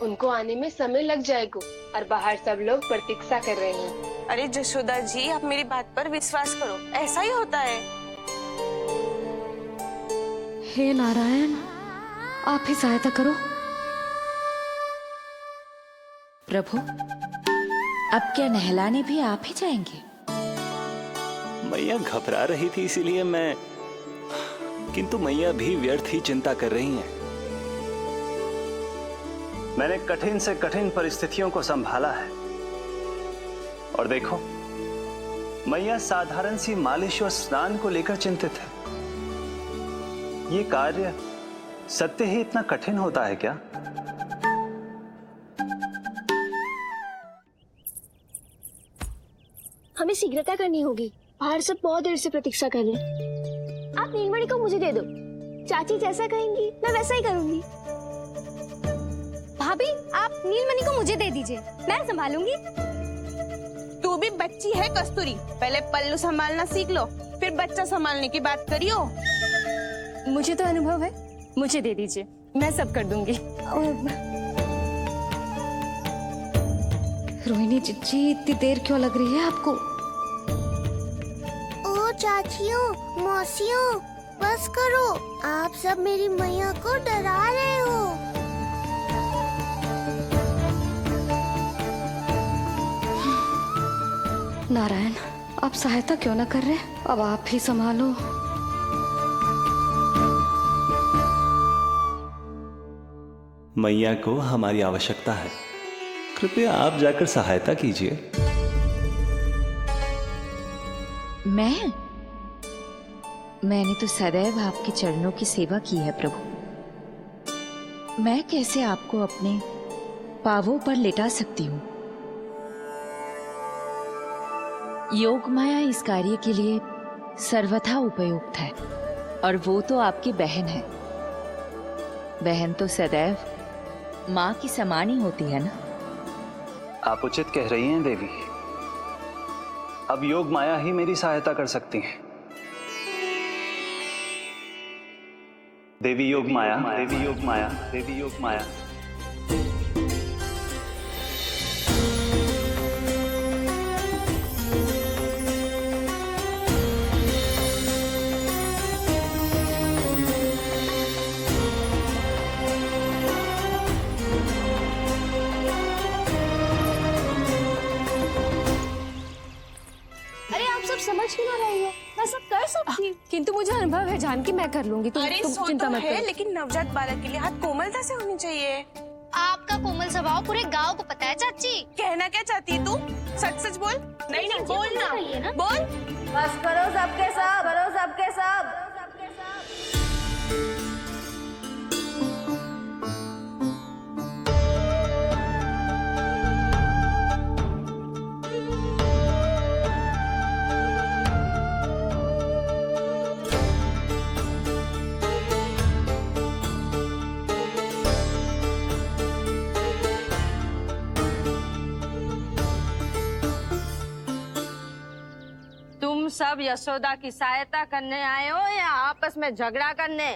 उनको आने में समय लग जाएगा और बाहर सब लोग प्रतीक्षा कर रहे हैं। अरे जशोदा जी, आप मेरी बात पर विश्वास करो, ऐसा ही होता है। हे नारायण, आप ही सहायता करो। प्रभु, अब क्या नहलाने भी आप ही जाएंगे? मैया घबरा रही थी इसीलिए मैं, किंतु मैया भी व्यर्थ ही चिंता कर रही हैं। मैंने कठिन से कठिन परिस्थितियों को संभाला है और देखो, मैया साधारण सी मालिश और स्नान को लेकर चिंतित है। ये कार्य सत्य ही इतना कठिन होता है क्या? हमें शीघ्रता करनी होगी, बाहर सब बहुत देर से प्रतीक्षा कर रहे हैं। आप नीलमणि को मुझे दे दो, चाची जैसा कहेंगी मैं वैसा ही करूंगी। भाभी, आप नीलमणि को मुझे दे दीजिए, मैं संभालूंगी। तू भी बच्ची है कस्तूरी, पहले पल्लू संभालना सीख लो, फिर बच्चा संभालने की बात करियो। मुझे तो अनुभव है, मुझे दे दीजिए, मैं सब कर दूंगी। रोहिणी जीजी, इतनी देर क्यों लग रही है आपको? ओ चाचियों, मौसियों, बस करो, आप सब मेरी मैया को डरा रहे हो। नारायण, आप सहायता क्यों ना कर रहे? अब आप ही संभालो। मैया को हमारी आवश्यकता है, कृपया आप जाकर सहायता कीजिए। मैंने तो सदैव आपके चरणों की सेवा की है प्रभु। मैं कैसे आपको अपने पावों पर लेटा सकती हूँ? योग माया इस कार्य के लिए सर्वथा उपयुक्त है, और वो तो आपकी बहन है। बहन तो सदैव माँ की समान ही होती है ना। आप उचित कह रही हैं देवी, अब योग माया ही मेरी सहायता कर सकती हैं। देवी योग माया, देवी योग माया, देवी योग माया। समझ क्यों ना रही हो? मैं सब कर सकती हूँ, किंतु मुझे अनुभव है जानकी, मैं कर लूंगी। तुम चिंता मत करो। लेकिन नवजात बालक के लिए हाथ कोमलता से होनी चाहिए। आपका कोमल स्वभाव पूरे गांव को पता है चाची। कहना क्या चाहती है तू? सच सच बोल। नहीं बोलना, बोल। बस करो सबके सब, करो सबके सब। सब यशोदा की सहायता करने आए हो या आपस में झगड़ा करने?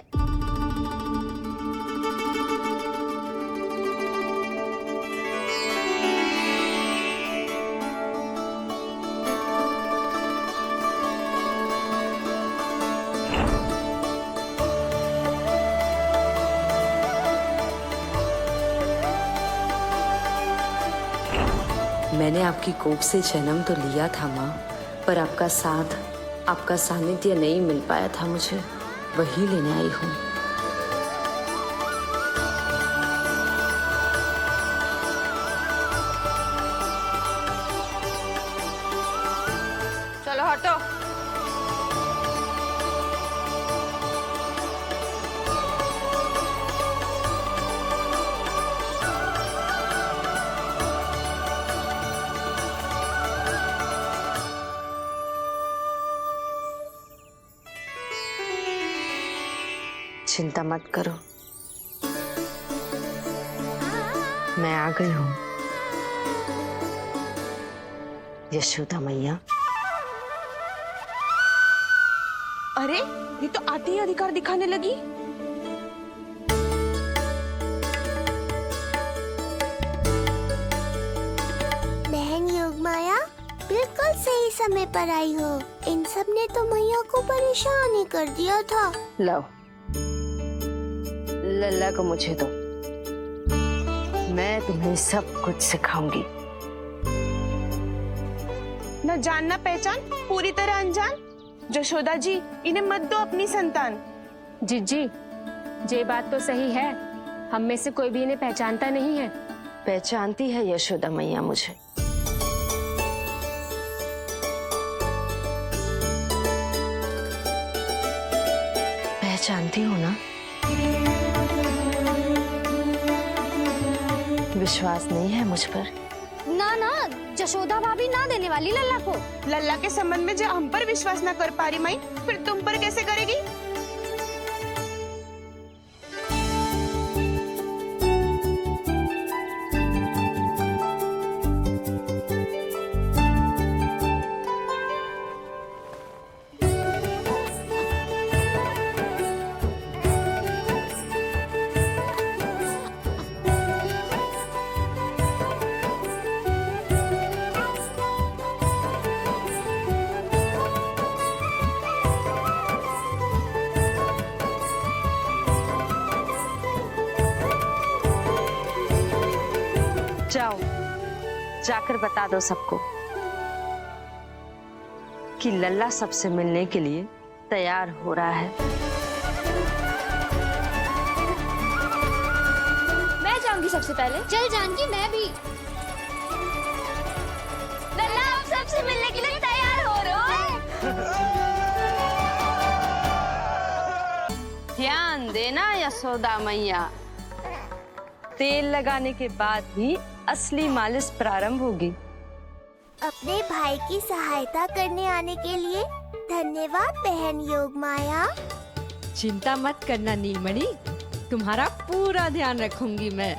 मैंने आपकी कोख से जन्म तो लिया था माँ, पर आपका साथ, आपका सानिध्य नहीं मिल पाया था मुझे, वही लेने आई हूँ। चलो हटो। चिंता मत करो, मैं आ गई हूँ यशोदा मैया। अरे ये तो आते ही अधिकार दिखाने लगी। बहन योगमाया, बिल्कुल सही समय पर आई हो। इन सब ने तो मैया को परेशान ही कर दिया था। लो, लल्ला को मुझे दो, मैं तुम्हें सब कुछ सिखाऊंगी। न जान न पहचान, पूरी तरह अनजान। यशोदा जी, इन्हें मत दो अपनी संतान। जीजी, ये बात तो सही है, हम में से कोई भी इन्हें पहचानता नहीं है। पहचानती है यशोदा मैया मुझे। पहचानती हो ना? विश्वास नहीं है मुझ पर? ना ना, यशोदा भाभी ना देने वाली लल्ला को। लल्ला के संबंध में जो हम पर विश्वास न कर पा रही माई, फिर तुम पर कैसे करेगी? जाओ, जाकर बता दो सबको कि लल्ला सबसे मिलने के लिए तैयार हो रहा है। मैं जाऊंगी सबसे पहले। चल जानकी, मैं भी। लल्ला आप सबसे मिलने के लिए तैयार हो रहे हो? ध्यान देना यशोदा मैया, तेल लगाने के बाद ही असली मालिश प्रारंभ होगी। अपने भाई की सहायता करने आने के लिए धन्यवाद बहन योगमाया। चिंता मत करना नीलमणि, तुम्हारा पूरा ध्यान रखूंगी मैं।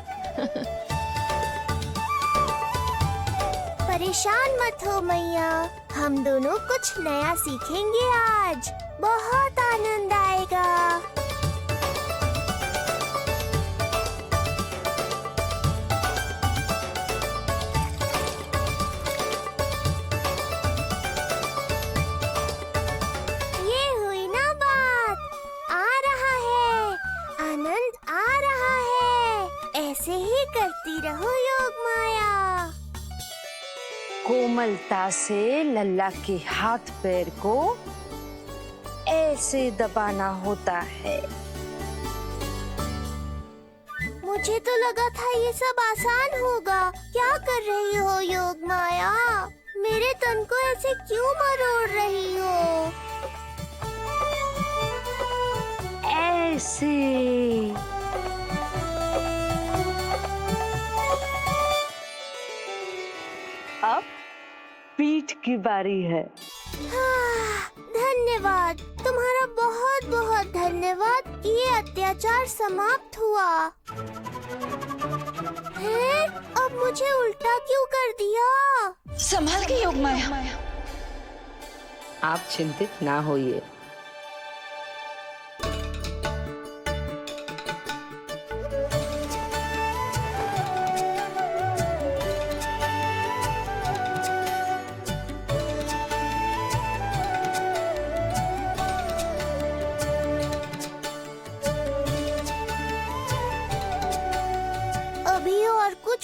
परेशान मत हो मैया, हम दोनों कुछ नया सीखेंगे आज। बहुत आनंद आएगा। रहो योगमाया। कोमलता से लल्ला के हाथ पैर को ऐसे दबाना होता है। मुझे तो लगा था ये सब आसान होगा। क्या कर रही हो योगमाया? मेरे तन को ऐसे क्यों मरोड़ रही हो? ऐसे। अब पीठ की बारी है। धन्यवाद, तुम्हारा बहुत बहुत धन्यवाद। ये अत्याचार समाप्त हुआ है। अब मुझे उल्टा क्यों कर दिया? संभाल के योगमाया। आप चिंतित ना होइए।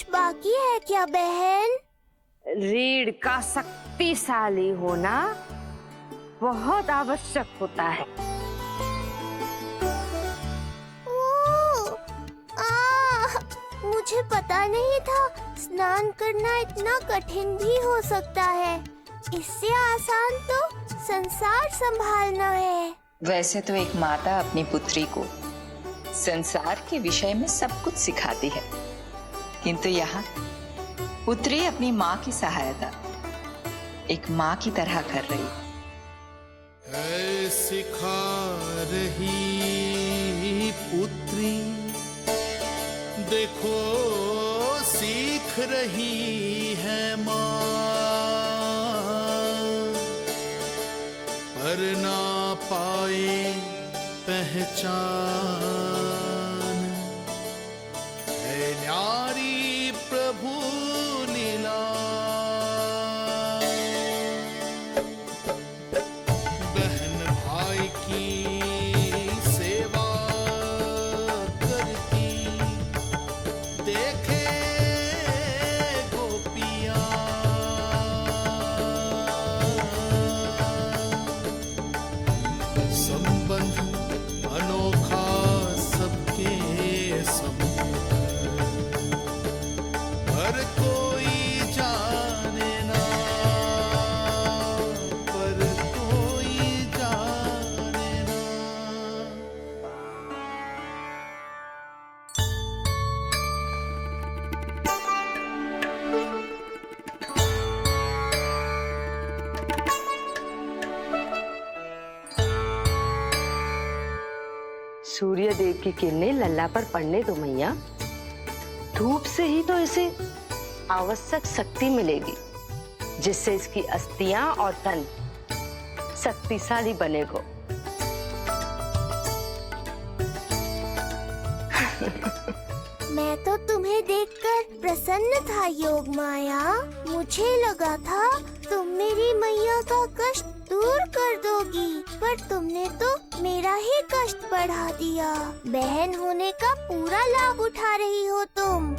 बाकी है क्या बहन? रीढ़ का शक्तिशाली होना बहुत आवश्यक होता है। मुझे पता नहीं था स्नान करना इतना कठिन भी हो सकता है। इससे आसान तो संसार संभालना है। वैसे तो एक माता अपनी पुत्री को संसार के विषय में सब कुछ सिखाती है, किंतु यहाँ पुत्री अपनी माँ की सहायता एक माँ की तरह कर रही है। सिखा रही पुत्री देखो सीख रही है माँ, पर ना पाए पहचान, है न्यारी प्रभु लीला। बहन भाई की सेवा करती देखे गोपियां, संबंध अनोखा सबके संग, हर कोई जाने ना, पर कोई जाने ना। सूर्य देव की किरणें लल्ला पर पड़ने दो मैया। धूप से ही तो इसे आवश्यक शक्ति मिलेगी, जिससे इसकी अस्थियां और तन शक्तिशाली बनेगो। मैं तो तुम्हें देखकर प्रसन्न था योग माया। मुझे लगा था तुम मेरी मैया का कष्ट दूर कर दोगी, पर तुमने तो मेरा ही कष्ट बढ़ा दिया। बहन होने का पूरा लाभ उठा रही हो तुम।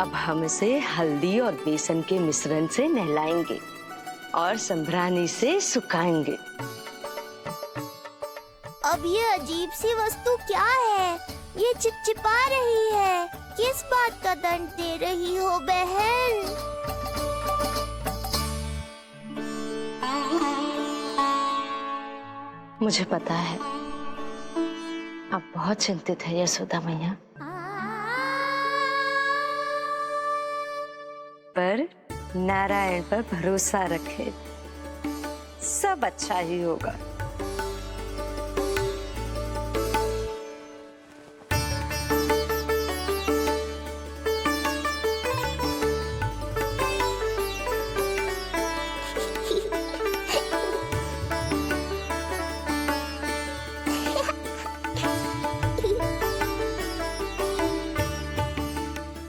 अब हम इसे हल्दी और बेसन के मिश्रण से नहलाएंगे और संभरानी से सुखाएंगे। अब ये अजीब सी वस्तु क्या है? ये चिपचिपा रही है। किस बात का दंड दे रही हो बहन? मुझे पता है आप बहुत चिंतित है यशोदा मैया, पर नारायण पर भरोसा रखे, सब अच्छा ही होगा।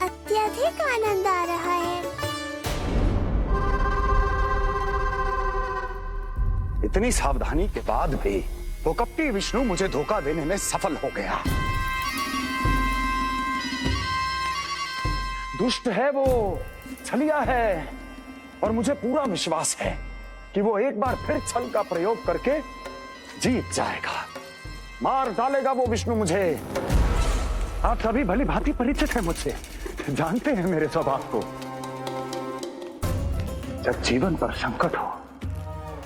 अत्यधिक आनंद आ रहा है। इतनी सावधानी के बाद भी वो कपटी विष्णु मुझे धोखा देने में सफल हो गया। दुष्ट है वो, छलिया है, और मुझे पूरा विश्वास है कि वो एक बार फिर छल का प्रयोग करके जीत जाएगा, मार डालेगा वो विष्णु मुझे। आप सभी भली भांति परिचित हैं मुझसे, जानते हैं मेरे स्वभाव को। जब जीवन पर संकट हो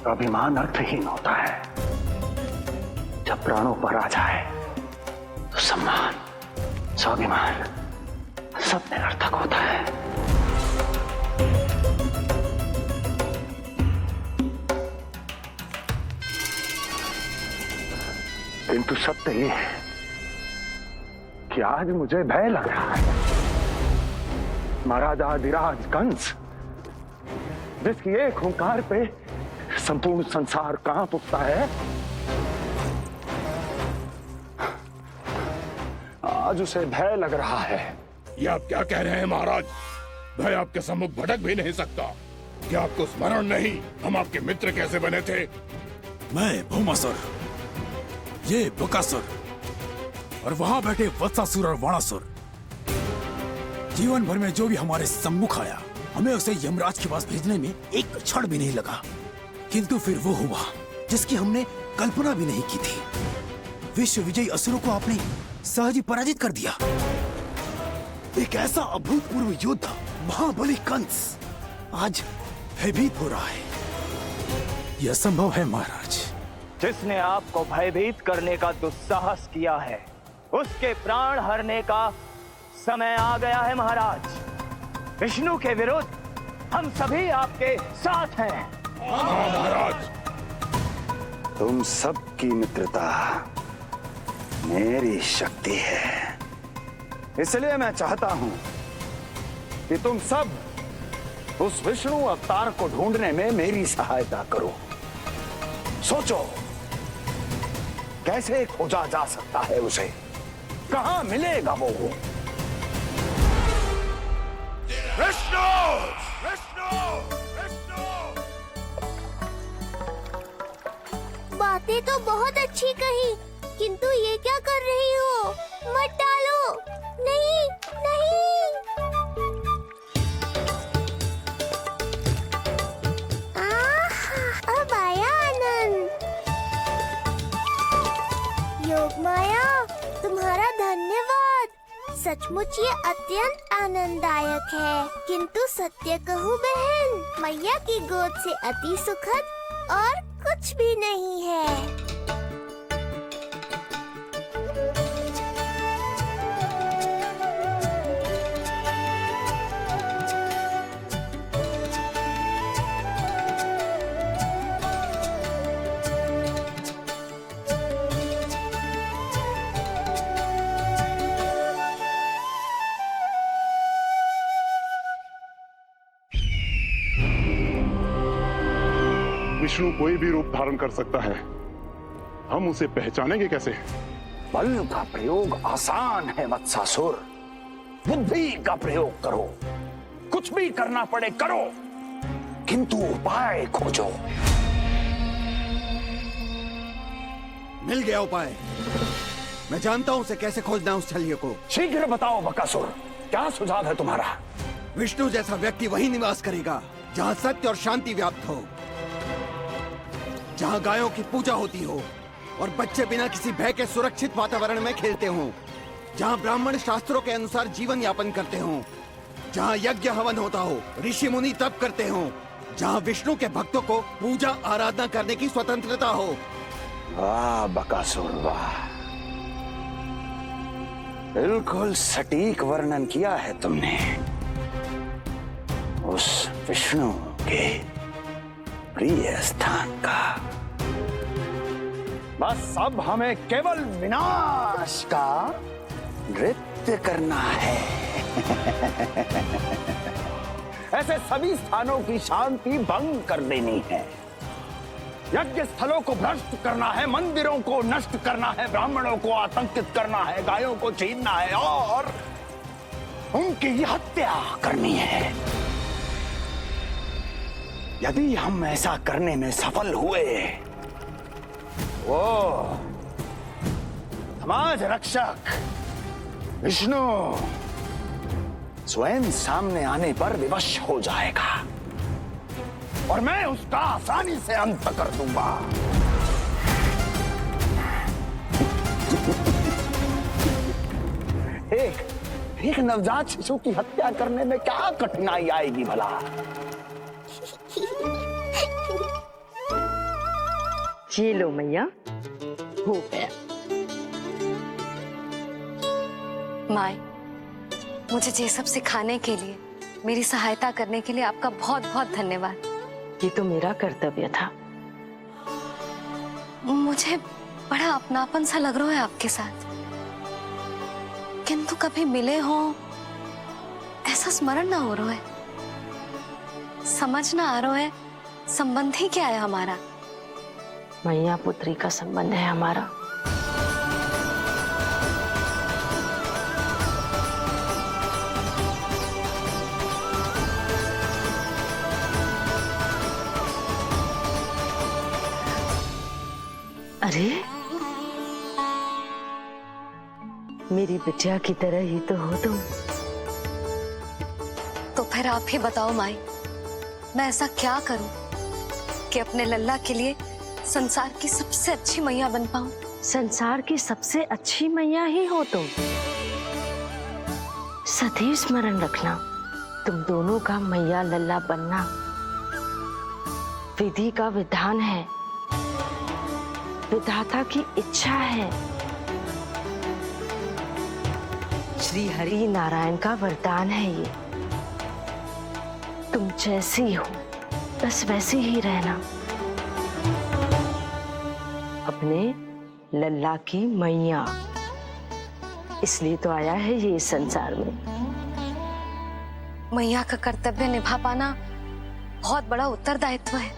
तो अभिमान अर्थहीन होता है, जब प्राणों पर आ जाए तो सम्मान, स्वाभिमान सब निरर्थक होता है। किंतु सत्य ये है कि आज मुझे भय लग रहा है। महाराजाधिराज कंस, जिसकी एक हुंकार पे संपूर्ण संसार कांप उठता है, आज उसे भय लग रहा है। ये आप क्या कह रहे हैं महाराज? भय आपके सम्मुख भटक भी नहीं सकता। क्या आपको स्मरण नहीं हम आपके मित्र कैसे बने थे? मैं भौमासुर, ये बकासुर, और वहां बैठे वत्सासुर और वाणासुर। जीवन भर में जो भी हमारे सम्मुख आया, हमें उसे यमराज के पास भेजने में एक क्षण भी नहीं लगा। किंतु फिर वो हुआ जिसकी हमने कल्पना भी नहीं की थी। विश्व विजयी असुरों को आपने सहज ही पराजित कर दिया। एक ऐसा अभूतपूर्व योद्धा महाबली कंस आज भयभीत हो रहा है। यह संभव है महाराज। जिसने आपको भयभीत करने का दुस्साहस किया है, उसके प्राण हरने का समय आ गया है महाराज। विष्णु के विरुद्ध हम सभी आपके साथ हैं। महाराज, तुम सबकी मित्रता मेरी शक्ति है, इसलिए मैं चाहता हूं कि तुम सब उस विष्णु अवतार को ढूंढने में मेरी सहायता करो। सोचो कैसे खोजा जा सकता है उसे, कहां मिलेगा वो? विष्णु! विष्णु! विष्णु! बातें तो बहुत अच्छी कही, किंतु ये क्या कर रही हो? मत डालो। नहीं नहीं। अब आया आनंद। योग माया, तुम्हारा धन्यवाद। सचमुच ये अत्यंत आनंददायक है, किंतु सत्य कहूँ बहन, मैया की गोद से अति सुखद और कुछ भी नहीं है। विष्णु कोई भी रूप धारण कर सकता है, हम उसे पहचानेंगे कैसे? बल का प्रयोग आसान है वत्सासुर, बुद्धि का प्रयोग करो। कुछ भी करना पड़े करो, किंतु उपाय खोजो। मिल गया उपाय। मैं जानता हूं उसे कैसे खोजना उस छलिए को। शीघ्र बताओ बकासुर, क्या सुझाव है तुम्हारा? विष्णु जैसा व्यक्ति वहीं निवास करेगा जहां सत्य और शांति व्याप्त हो, जहां गायों की पूजा होती हो और बच्चे बिना किसी भय के सुरक्षित वातावरण में खेलते हों, जहां ब्राह्मण शास्त्रों के अनुसार जीवन यापन करते हों, जहां यज्ञ हवन होता हो, ऋषि मुनि तप करते हों, जहां विष्णु के भक्तों को पूजा आराधना करने की स्वतंत्रता हो। वाह बकासुर वाह, बिल्कुल सटीक वर्णन किया है तुमने उस विष्णु के प्रिय स्थान का। बस अब हमें केवल विनाश का नृत्य करना है। ऐसे सभी स्थानों की शांति भंग कर देनी है, यज्ञ स्थलों को भ्रष्ट करना है, मंदिरों को नष्ट करना है, ब्राह्मणों को आतंकित करना है, गायों को छीनना है और उनकी हत्या करनी है। यदि हम ऐसा करने में सफल हुए, वो समाज रक्षक विष्णु स्वयं सामने आने पर विवश हो जाएगा और मैं उसका आसानी से अंत कर दूंगा। एक नवजात शिशु की हत्या करने में क्या कठिनाई आएगी भला? ये लो मैया, हो गया। माए, मुझे ये सब सिखाने के लिए, मेरी सहायता करने के लिए आपका बहुत बहुत धन्यवाद। ये तो मेरा कर्तव्य था। मुझे बड़ा अपनापन सा लग रहा है आपके साथ, किंतु कभी मिले हो ऐसा स्मरण ना हो रहा है, समझ ना आ रहा है संबंध ही क्या है हमारा। मैया पुत्री का संबंध है हमारा। अरे मेरी बिटिया की तरह ही तो हो तुम। तो फिर आप ही बताओ माई, मैं ऐसा क्या करूं कि अपने लल्ला के लिए संसार की सबसे अच्छी मैया बन पाऊं? संसार की सबसे अच्छी मैया ही हो तुम। सदैव स्मरण रखना, तुम दोनों का मैया लल्ला बनना विधि का विधान है, विधाता की इच्छा है, श्री हरि नारायण का वरदान है ये। तुम जैसी हो बस वैसी ही रहना। अपने लल्ला की मैया, इसलिए तो आया है ये इस संसार में। मैया का कर्तव्य निभा पाना बहुत बड़ा उत्तरदायित्व है।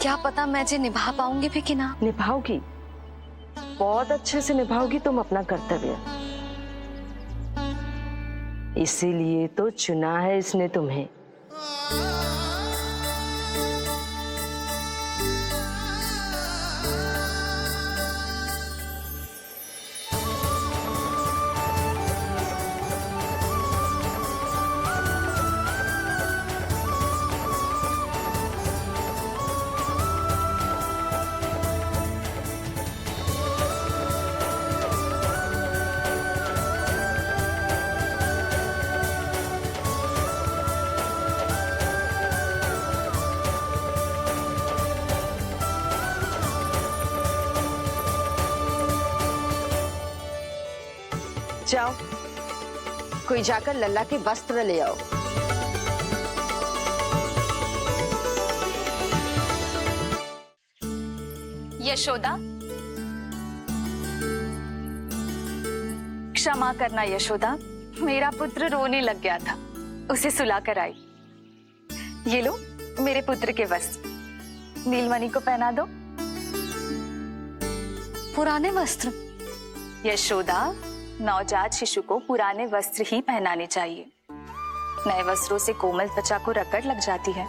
क्या पता मैं जे निभा पाऊंगी भी कि ना। निभाओगी, बहुत अच्छे से निभाओगी तुम अपना कर्तव्य। इसीलिए तो चुना है इसने तुम्हें। जाओ, कोई जाकर लल्ला के वस्त्र ले आओ। यशोदा, क्षमा करना यशोदा, मेरा पुत्र रोने लग गया था, उसे सुलाकर आई। ये लो मेरे पुत्र के वस्त्र, नीलमणि को पहना दो। पुराने वस्त्र? यशोदा, नवजात शिशु को पुराने वस्त्र ही पहनाने चाहिए। नए वस्त्रों से कोमल त्वचा को रगड़ लग जाती है।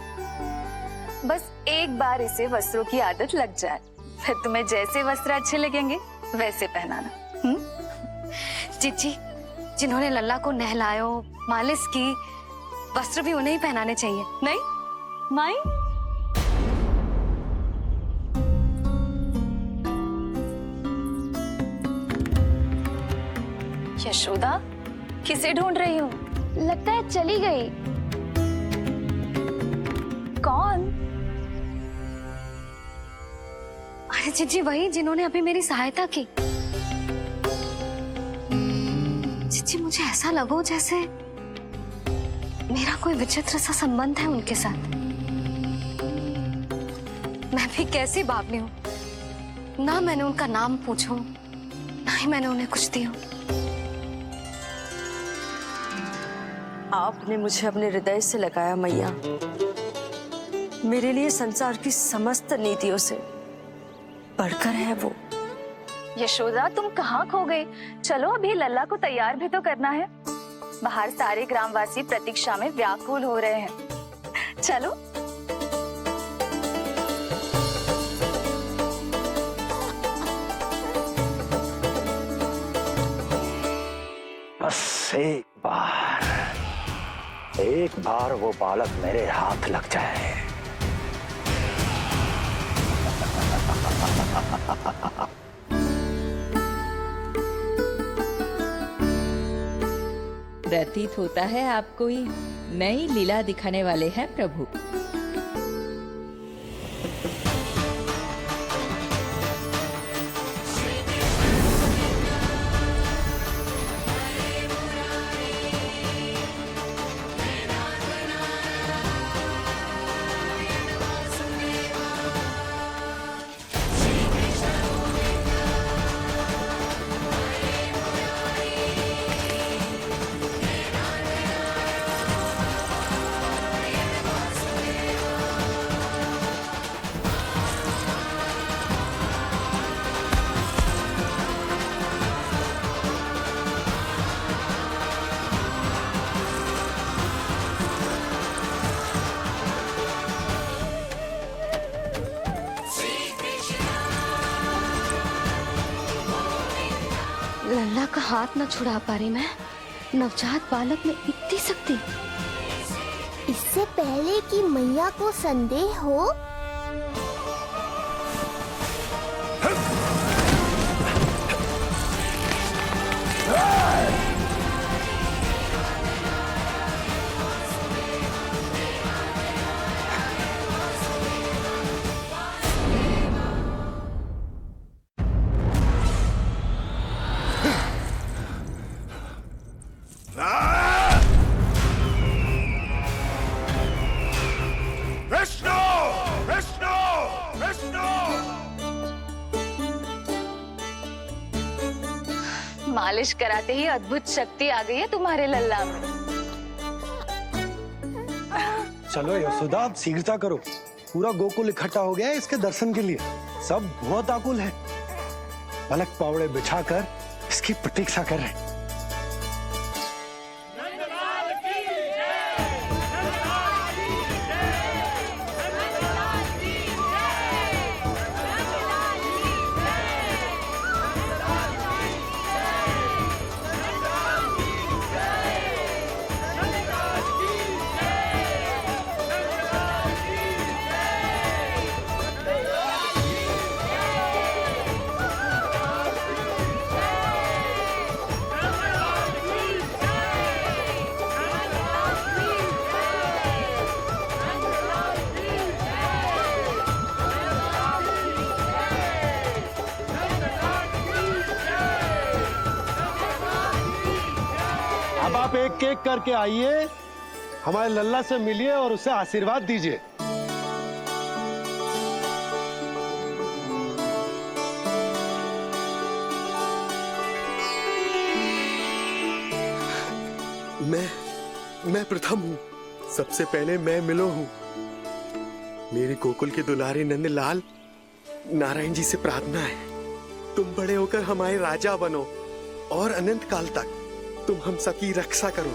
बस एक बार इसे वस्त्रों की आदत लग जाए, फिर तुम्हें जैसे वस्त्र अच्छे लगेंगे वैसे पहनाना। जीजी, जिन्होंने लल्ला को नहलायो, मालिश की, वस्त्र भी उन्हें ही पहनाने चाहिए। नहीं माई, यशोदा किसे ढूंढ रही हो? लगता है चली गई। कौन? अरे जीजी, वही जिन्होंने अभी मेरी सहायता की। जीजी, मुझे ऐसा लगो जैसे मेरा कोई विचित्र सा संबंध है उनके साथ। मैं भी कैसी बावली हूँ, ना मैंने उनका नाम पूछा, ना ही मैंने उन्हें कुछ दिया। आपने मुझे अपने हृदय से लगाया मैया। मेरे लिए संसार की समस्त नीतियों से बढ़कर है वो। यशोदा, तुम कहाँ खो गई? चलो अभी लल्ला को तैयार भी तो करना है। बाहर सारे ग्रामवासी प्रतीक्षा में व्याकुल हो रहे हैं। चलो। बस एक बार वो बालक मेरे हाथ लग जाए। प्रतीत होता है आप कोई नई लीला दिखाने वाले हैं प्रभु। लल्ला का हाथ न छुड़ा पा रही मैं। नवजात बालक में इतनी शक्ति। इससे पहले कि मैया को संदेह हो, मालिश कराते ही अद्भुत शक्ति आ गई है तुम्हारे लल्ला में। चलो यशोदा, आप शीघ्रता करो। पूरा गोकुल इकट्ठा हो गया है इसके दर्शन के लिए। सब बहुत आकुल है, पलक पावड़े बिछाकर इसकी प्रतीक्षा कर रहे हैं। अब आप एक एक करके आइए, हमारे लल्ला से मिलिए और उसे आशीर्वाद दीजिए। मैं प्रथम हूँ। सबसे पहले मैं मिलो हूँ। मेरे गोकुल के दुलारे नंद लाल, नारायण जी से प्रार्थना है, तुम बड़े होकर हमारे राजा बनो और अनंत काल तक तुम हम सबकी रक्षा करो।